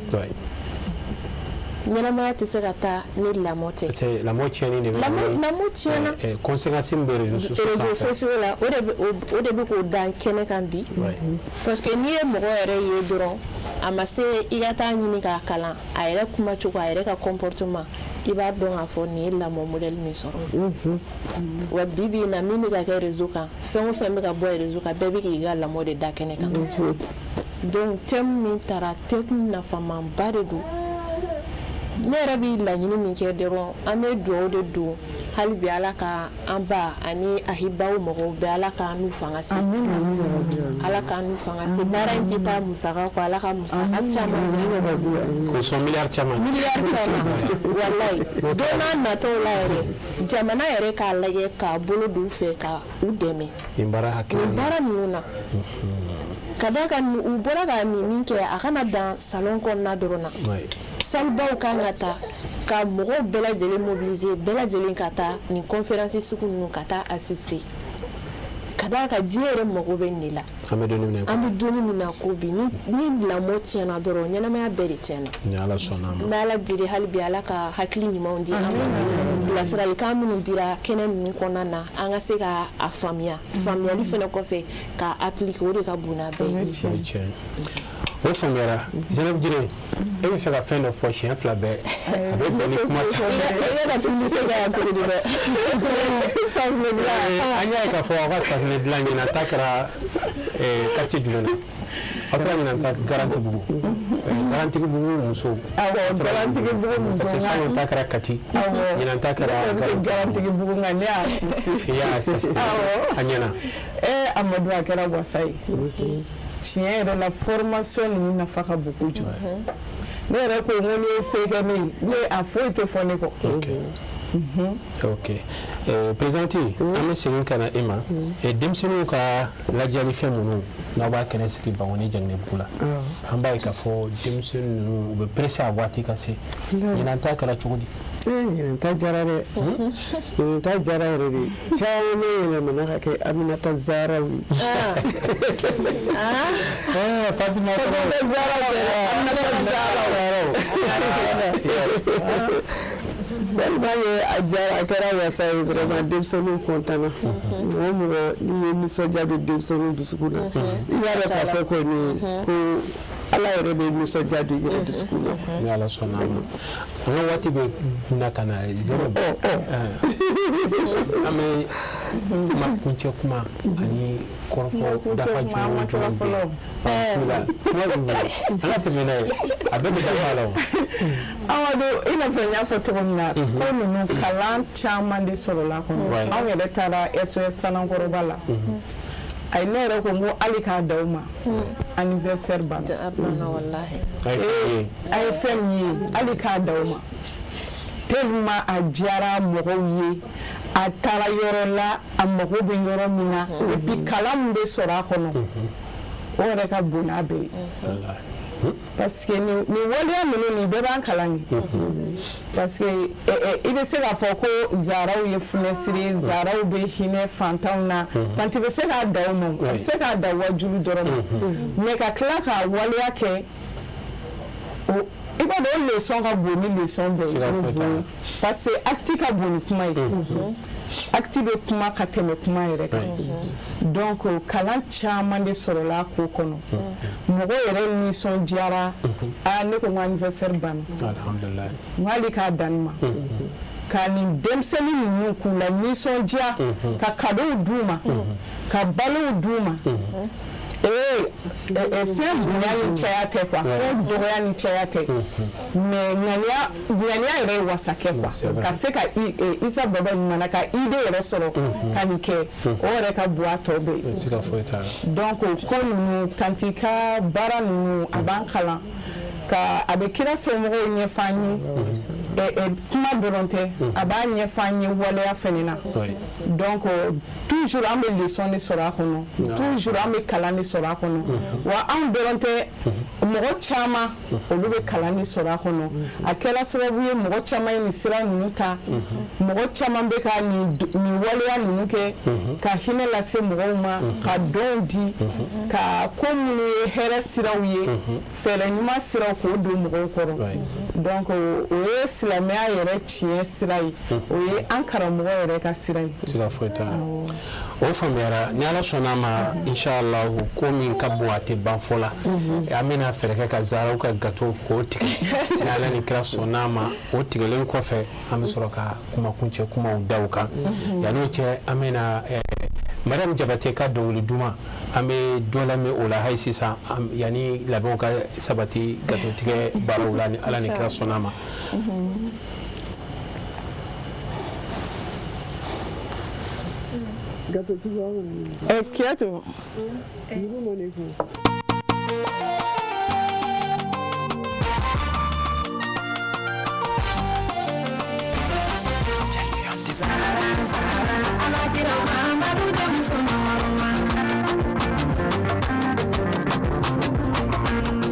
ɲɛnamaya tɛ se ka taa ni lamɔ tɛ lamɔ tiɲɛni de bɛ lamɔ tiɲɛna conséquence min bɛ réseaux sociaux la o de bɛ k'o dan kɛnɛ kan bi parce que n'i ye mɔgɔ yɛrɛ ye dɔrɔn a ma se i ka taa ɲini k'a kalan a yɛrɛ kuma cogo a yɛrɛ ka comportement i b'a dɔn k'a fɔ nin ye lamɔ modèle min sɔrɔ wa bi bi in na min bɛ ka kɛ réseau kan fɛn o fɛn bɛ ka bɔ réseau kan bɛɛ bɛ k'i ka lamɔ de da kɛnɛ kan donc thème min taara thème nafamanba de don ne yɛrɛ bɛ laɲini min kɛ dɔrɔn an bɛ dugawu de don hali bi ala ka an ba ani ahibaw mɔgɔw bɛɛ ala ka n'u fanga se ala ka n'u fanga se baara in tɛ taa musaka kɔ ala ka musaka caman ko sɔn miliyari caman walayi don n'a nataw la yɛrɛ jamana yɛrɛ k'a lajɛ k'a bolo don u fɛ ka u dɛmɛ nin baara ninnu na ka da kan u bɔra ka nin min kɛ a kana dan salon kɔnɔna dɔrɔn na salibaw kan ka taa ka mɔgɔw bɛɛ lajɛlen mobiliser bɛɛ lajɛlen ka taa nin conférence sugu ninnu ka taa assister ka d'a kan diɲɛ yɛrɛ mago bɛ nin de la an bɛ donni min na ko bi ni lamɔ tiɲɛna dɔrɔn ɲɛnamaya bɛɛ de tiɲɛna ni Ala sɔnna a ma n bɛ Ala deli hali bi Ala ka hakili ɲumanw di an ma bilasiralikan minnu dira kɛnɛ ninnu kɔnɔna na an ka se ka a faamuya faamuyali fana kɔfɛ ka appliquer o de ka bon n'a bɛɛ ye o faamuyara Zainab Jire e bɛ fɛ ka fɛn dɔ fɔ siɲɛ 2 bɛɛ a bɛ bɛn ni kuma sa an y'a ye k'a fɔ aw ka safunɛ dilan ɲinan ta kɛra quartier jumɛn na aw taara ɲinan ta Garantibugu Garantibugu musow parce que salon ta kɛra Kati ɲinan ta kɛra Garantibugu nka ne y'a assisté i y'a assisté a ɲɛna Amadu a kɛra wasa ye tiɲɛ yɛrɛ la formation ninnu nafa ka bon kojugu ne yɛrɛ ko n ko n'i ye se kɛ ne ye ne a foyi tɛ fɔ ne kɔ ok présidente an bɛ segin ka na e ma denmisɛnninw ka lajɛli fɛn minnu n'aw b'a kɛnɛ sigi Bangoni Janginɛbugu la an b'a ye k'a fɔ denmisɛnnin ninnu u bɛ pressé a waati ka se ɲinan ta kɛra cogo di ɲinan ta jara dɛ ɲinan ta jara yɛrɛ de caman yɛlɛmana ka kɛ Aminata Zaraw ye Fatima tellement a jara a kɛra wasa ye vraiment denmisɛnninw content na mɔgɔ mɔgɔ n'i ye nisɔndiya don denmisɛnninw dusukun na i b'a dɔn k'a fɔ kɔni ko Ala yɛrɛ bɛ nisɔndiya don i yɛrɛ dusukun na ni Ala sɔnna a ma an ka waati bɛ na ka na Zainab an bɛ kuma kuncɛ kuma ani kɔrɔfɔ dafa jumɛn bɛ bisimila kuma bɛ bolo an ka tɛmɛ n'a ye a bɛɛ bɛ dafa la o Amadu i n'a fɔ n y'a fɔ cogo min na ko ninnu kalan caman de sɔrɔla kɔnɔ anw yɛrɛ taara SOS Sanankɔrɔba la a ye ne yɛrɛ ko n ko hali k'a da o ma anniversaire banna a ye fɛn min ye hali k'a da o ma tellement a diyara mɔgɔw ye a taara yɔrɔ la a mago bɛ yɔrɔ min na et puis kalan min bɛ sɔrɔ a kɔnɔ o yɛrɛ ka bon n'a bɛɛ ye parce que nin waleya ninnu nin bɛɛ b'an kalan de parce que i bɛ se k'a fɔ ko Zaraw ye funɛsiri Zaraw bɛ hinɛ fantanw na tanti bɛ se k'a da o ma a bɛ se k'a da wajulu dɔrɔn ma mais ka tila k'a waleya kɛ i b'a dɔn o leçon ka bon ni leçon bɛɛ ye parce que acte ka bon ni kuma ye acte bɛ kuma ka tɛmɛ kuma yɛrɛ kan donc kalan caman de sɔrɔla a ko kɔnɔ mɔgɔ yɛrɛ nisɔndiyara ne ko n ko anniversaire banna alhamdulilayi n ko hali k'a dan nin ma ka nin denmisɛnnin ninnu k'u la nisɔndiya ka cadeau d'u ma ka balow d'u ma fɛn bonya ni caya tɛ quoi fɛn dɔgɔya ni caya tɛ mais ŋaniya yɛrɛ ye wasa kɛ quoi ka se ka Isa Baba ɲuman ka idée yɛrɛ sɔrɔ ka nin kɛ o yɛrɛ ka bon a tɔ bɛɛ ye donc ko ninnu tanti ka baara ninnu a b'an kalan ka a bɛ kira somɔgɔw ɲɛfɔ an ye kuma dɔrɔn tɛ a b'a ɲɛfɔ an ye waleya fɛnɛ na donc toujours an bɛ leçon de sɔrɔ a kɔnɔ toujours an bɛ kalan de sɔrɔ a kɔnɔ wa anw dɔrɔn tɛ mɔgɔ caman olu bɛ kalan de sɔrɔ a kɔnɔ a kɛra sababu ye mɔgɔ caman ye nin sira ninnu ta mɔgɔ caman bɛ ka nin waleya ninnu kɛ ka hinɛ lase mɔgɔw ma ka dɔnw di ka ko minnu ye hɛrɛ siraw ye fɛɛrɛ ɲuman siraw k'o don mɔgɔw kɔrɔ donc o ye silamɛya yɛrɛ tiɲɛ sira ye o ye an karamɔgɔ yɛrɛ ka sira ye siga foyi t'a la o faamuyara ni Ala sɔnna a ma inshallah ko min ka bon a tɛ ban fɔ la an bɛna fɛɛrɛ kɛ ka Zaraw ka gâteau k'o tigɛ ni Ala ni kira sɔnna a ma o tigɛlen kɔfɛ an bɛ sɔrɔ ka kuma kuncɛ kumaw da o kan yan'o cɛ an bɛna Mariam Jabate ka dɔnkili duman an bɛ dɔ lamɛn o la hali sisan yanni labɛnw ka sabati gâteau tigɛ baaraw la ni Ala ni kira sɔnna a ma Quieto.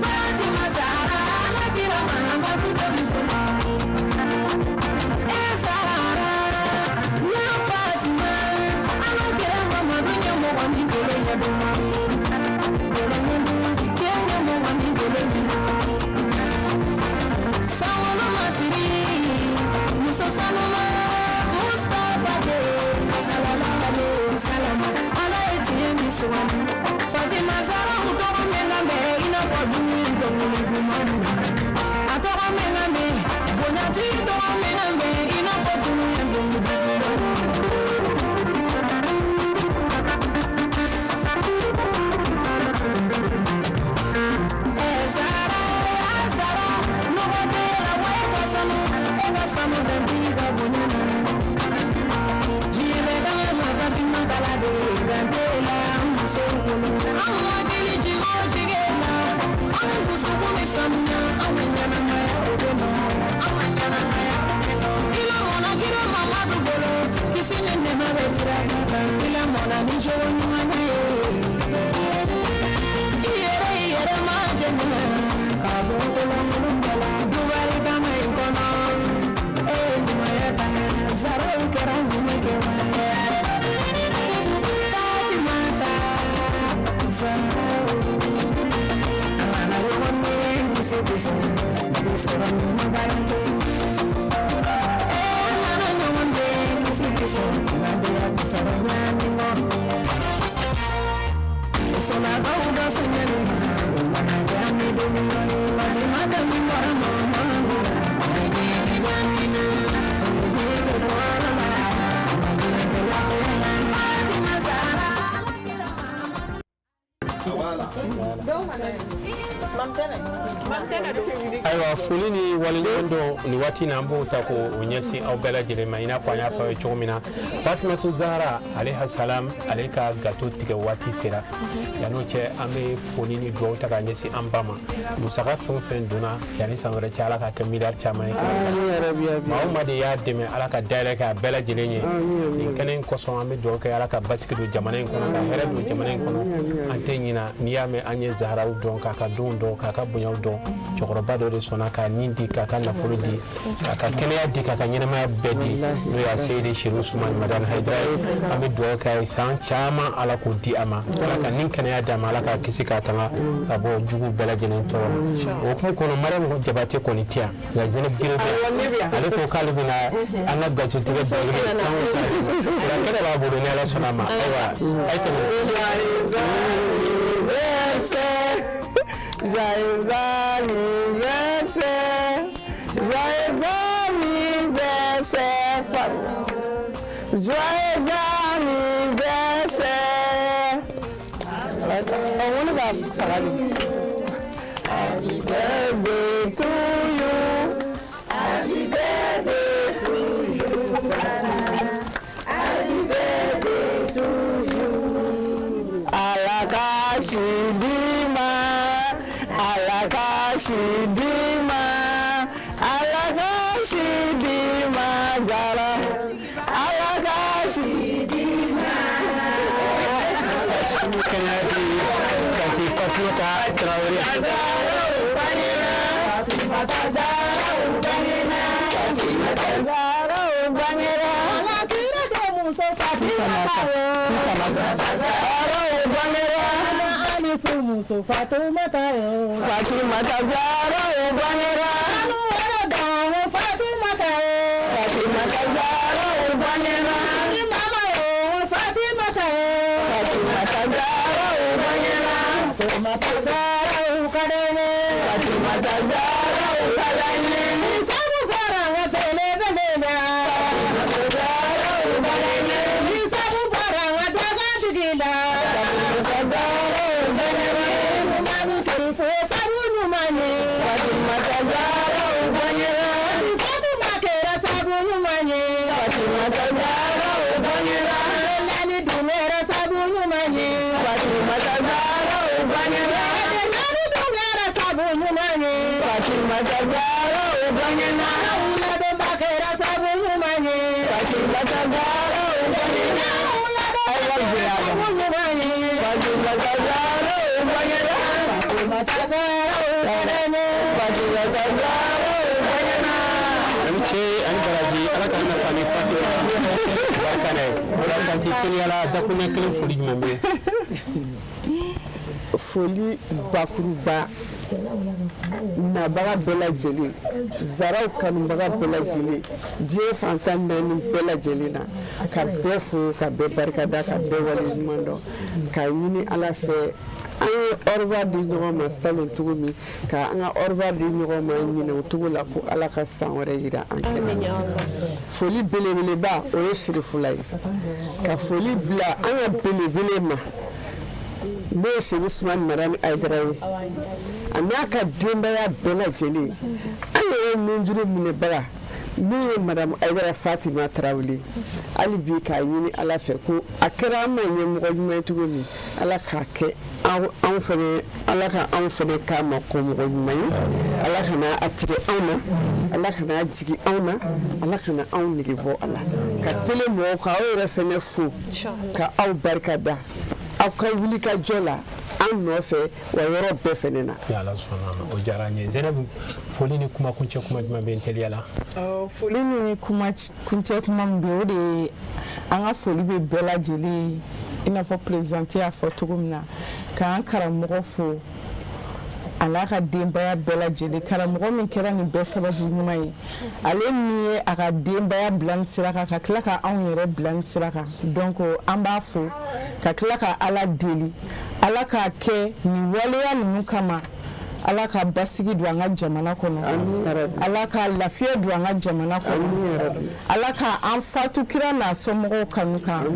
Fatima Zahra, Aiwa foli ni waliɲuman ni waati na an b'o ta ko o ɲɛsin aw bɛɛ lajɛlen ma i n'a fɔ an y'a fɔ aw ye cogo min na Fatumatu Zahara alayha salam ale ka gato tigɛ waati sera yan'o cɛ an bɛ foli ni dugawu ta ka ɲɛsin an ba ma musaka fɛn o fɛn donna yanni san wɛrɛ cɛ Ala ka kɛ miliyari caman ye maa o maa de y'a dɛmɛ Ala ka dayɛlɛ kɛ a bɛɛ lajɛlen ye nin kɛnɛ in kosɔn an bɛ dugawu kɛ Ala ka basigi don jamana in kɔnɔ ka hɛrɛ don jamana in kɔnɔ an tɛ ɲina n'i y'a mɛn an ye Zaharaw dɔn k'a ka denw dɔn k'a ka bonyaw dɔn cɛkɔrɔba dɔ de sɔnna k'a nin di k'a ka nafolo di k'a ka kɛnɛya di k'a ka ɲɛnamaya bɛɛ di n'o y'a Seydi Siru Usumani Madani Hayidara ye an bɛ dugawu kɛ a ye san caman Ala k'o di a ma Ala ka nin kɛnɛya d'a ma Ala k'a kisi k'a tanga ka bɔ jugu bɛɛ lajɛlen tɔɔrɔ o hukumu kɔnɔ Mariam Jabate kɔni tɛ yan nka Zainab Girebe ale ko k'ale bɛna an ka gatotigɛ bɛɛ wele nka kɛnɛ b'a bolo ni Ala sɔnna a ma ayiwa a ye tɛmɛ. Joyeux anniversaire, joyeux anniversaire, joyeux anniversaire. Happy birthday to you, happy birthday to you, happy birthday to you. Alakashidima. Alakashidima, Alakashidima, Zara, Alakashidima. Kati Fatimata Traore. Fatimata Zara Ubangena, Fatimata Zara Ubangena. Alakira Musa Fatimata Zara Ubangena. Muso Fatimata Zara Ubangena Fatimata Zara Ubangena Mama Fatimata Zara Ubangena Fatimata Zara Ukadene Fatimata Zara Ukadene Sabu Paranga Telebelena Fatimata Zara Ukadene Sabu Paranga Tagatigila Fatimata Zara Fatimata Zara Ubangena Fatima Kera Sabunu Manye Fatimata Zara Ubangena Lani Dumera Sabunu Manye Fatimata Zara Ubangena Lani Dumera Sabunu Manye Fatimata Zara Ubangena Lani Bakera Sabunu Manye Fatimata Zara Ubangena Lani Sabunu Manye Fatimata Zara Ubangena Fatimata Zara Amice an garaji Ala ka na fani fatu barkane wala kan ti kiyala da kunya kilin foli jumɛn bɛ foli bakuruba nabaga bɛɛ lajɛlen Zaraw kanubaga bɛɛ lajɛlen diɲɛ fantan naani bɛɛ lajɛlen na ka bɛɛ fo ka bɛɛ barikada ka bɛɛ waleɲuman dɔn ka ɲini Ala fɛ an ye au revoir di ɲɔgɔn ma salon cogo min ka an ka au revoir di ɲɔgɔn ma ɲinɛ o cogo la ko Ala ka san wɛrɛ yira an kɛnɛ foli belebeleba o ye Sirifula ye ka foli bila an ka belebele ma n'o ye Seydi Usumani Madani Hayidara ye a n'a ka denbaya bɛɛ lajɛlen an yɛrɛ nunjuru minɛbaga min ye madame Aïdara Fatima Traoré hali bi k'a ɲini ala fɛ ko a kɛra an ma ɲɛmɔgɔ ɲuman ye cogo min ala k'a kɛ anw fɛnɛ ala ka anw fɛnɛ k'a ma ko mɔgɔ ɲuman ye ala kana a tigɛ anw na ala kana a jigi anw na ala kana anw nege bɔ a la ka tele mɔgɔw ka aw yɛrɛ fɛnɛ fo ka aw barika da aw ka wuli ka jɔ la an nɔfɛ wa yɔrɔ bɛɛ fɛnɛ na ala sɔnna o diyara n ye Zainabu foli ni kuma kuncɛ kuma jumɛn bɛ n teliya la foli ni kuma kuncɛ kuma min bɛ o de ye an ka foli bɛ bɛɛ lajɛlen i n'a fɔ présidente y'a fɔ cogo min na k'an karamɔgɔ fo a n'a ka denbaya bɛɛ lajɛlen karamɔgɔ min kɛra nin bɛɛ sababu ɲuman ye ale min ye a ka denbaya bila nin sira kan ka tila ka anw yɛrɛ bila nin sira kan donc an b'a fo ka tila ka ala deli ala k'a kɛ nin waleya ninnu kama ala ka basigi don an ka jamana kɔnɔ ala ka lafiya don an ka jamana kɔnɔ ala ka an fatu kira n'a somɔgɔw kanu kan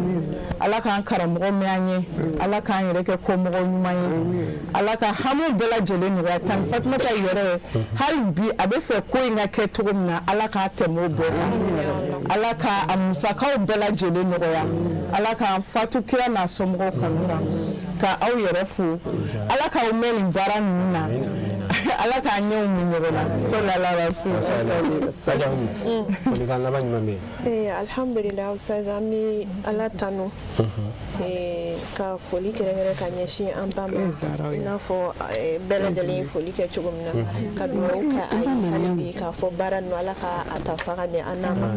ala k'an karamɔgɔ mɛn an ye ala k'an yɛrɛ kɛ komɔgɔ ɲuman ye ala ka hamiw bɛɛ lajɛlen nɔgɔya tan Fatumata yɛrɛ hali bi a bɛ fɛ ko in ka kɛ cogo min na ala k'a tɛmɛ o bɛɛ kan ala ka a musakaw bɛɛ lajɛlen nɔgɔya ala k'an fatu kira n'a somɔgɔw kanu kan ka aw yɛrɛ fo ala k'aw mɛn nin baara ninnu na ala k'a ɲɛw min ɲɔgɔn na sallallahu alaihi wasallam folikan laban jumɛn bɛ yen alhamdulillah ustaz an bɛ ala tanu ka foli kɛrɛnkɛrɛn ka ɲɛsin an ba ma i n'a fɔ bɛɛ lajɛlen ye foli kɛ cogo min na ka dugawu kɛ a ye hali bi k'a fɔ baara ninnu ala ka a ta fa ka ɲɛ an n'a ma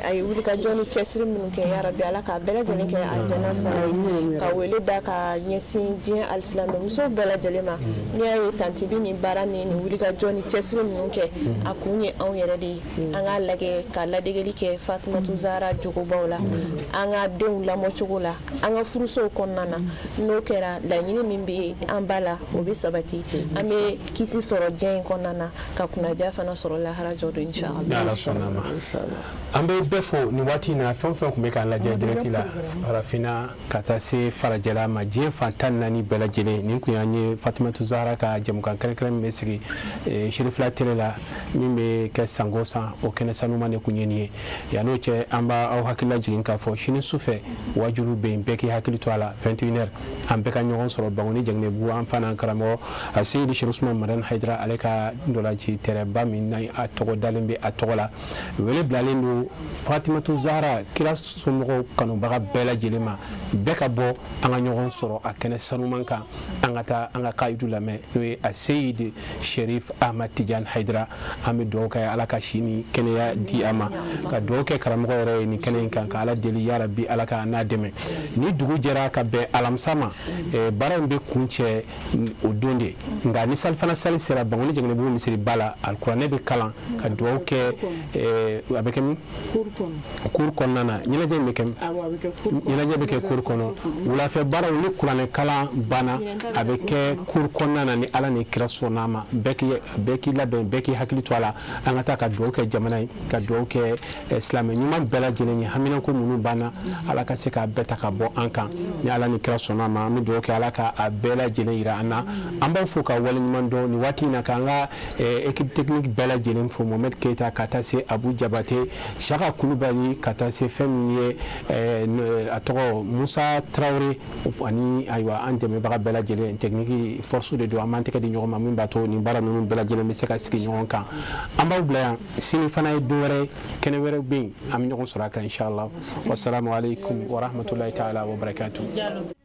a ye wulikajɔ ni cɛsiri minnu kɛ yarabi ala k'a bɛɛ lajɛlen kɛ alijana sara ye ka wele da ka ɲɛsin diɲɛ alisilamɛ musow bɛɛ lajɛlen ma n'i y'a ye tanti bi nin baara ni wulikajɔ ni cɛsiri minnu kɛ a kun ye anw yɛrɛ de ye an k'a lajɛ ka ladegeli kɛ Fatumata Zahra jogobaw la an ka denw lamɔ cogo la an ka furusow kɔnɔna na n'o kɛra laɲini min bɛ an ba la o bɛ sabati an bɛ kisi sɔrɔ diɲɛ in kɔnɔna na ka kunnaja fana sɔrɔ lahara jɔ don inshallah an bɛ bɛɛ fo nin waati in na fɛn fɛn tun bɛ k'an lajɛ direct la farafinna ka taa se farajɛla ma diɲɛ fan 14 bɛɛ lajɛlen nin kun y'an ye Fatumata Zahra ka jɛmukan kɛrɛnkɛrɛn min bɛ sigi Shérifula télé la min bɛ kɛ san o san o kɛnɛ sanuman de kun ye nin ye yan'o cɛ an b'aw hakili lajigin k'a fɔ sini sufɛ wajulu bɛ yen bɛɛ k'i hakili to a la 21h an bɛɛ ka ɲɔgɔn sɔrɔ Bangoni Jɛŋinɛbugu an fana karamɔgɔ a Seyidi Cheikh Ousmane Madani Haidara ale ka ndolaci tɛrɛba min na a tɔgɔ dalen bɛ a tɔgɔ la wele bilalen don Fatumata Zahra kira somɔgɔw kanubaga bɛɛ lajɛlen ma bɛɛ ka bɔ an ka ɲɔgɔn sɔrɔ a kɛnɛ sanuman kan an ka taa an ka kaidu lamɛn n'o ye a Seyidi Sherif Ahmad Tidiane Haidara an bɛ dugawu kɛ ala ka si ni kɛnɛya di a ma ka dugawu kɛ karamɔgɔ yɛrɛ ye nin kɛnɛ in kan ka ala deli ya rabi ala ka n'a dɛmɛ ni dugu jɛra ka bɛn alamisa ma baara in bɛ kun cɛ o don de nka ni salifana sali sera Bangoni Jɛŋinɛbugu misiri ba la alikuranɛ bɛ kalan ka dugawu kɛ a bɛ kɛ min cour kɔnɔna na ɲɛnajɛ bɛ kɛ cour kɔnɔ wulafɛ baaraw ni kuranɛ kalan banna a bɛ kɛ cour kɔnɔna na ni ala ni kira sɔnn'a ma bɛɛ k'i labɛn bɛɛ k'i hakili to a la an ka taa ka dugawu kɛ jamana ye ka dugawu kɛ silamɛ ɲuman bɛɛ lajɛlen ye haminako minnu banna ala ka se k'a bɛɛ ta ka bɔ an kan ni ala ni kira sɔnn'a ma an bɛ dugawu kɛ ala ka a bɛɛ lajɛlen yira an na an b'aw fo ka waleɲuman dɔn nin waati in na k'an ka équipe technique bɛɛ lajɛlen fo Mohamed Keita ka taa se Abu Jabate Saka Kulubali ka taa se fɛn min ye a tɔgɔ Musa Traoré ani ayiwa an dɛmɛbaga bɛɛ lajɛlen technique force de don an b'an tɛgɛ di ɲɔgɔn ma min b'a to nin baara ninnu bɛɛ lajɛlen bɛ se ka sigi ɲɔgɔn kan an b'aw bila yan sini fana ye don wɛrɛ kɛnɛ wɛrɛ bɛ yen an bɛ ɲɔgɔn sɔrɔ a kan inshallah wassalamu alaikum wa rahmatulahi ta'ala wa barakatuh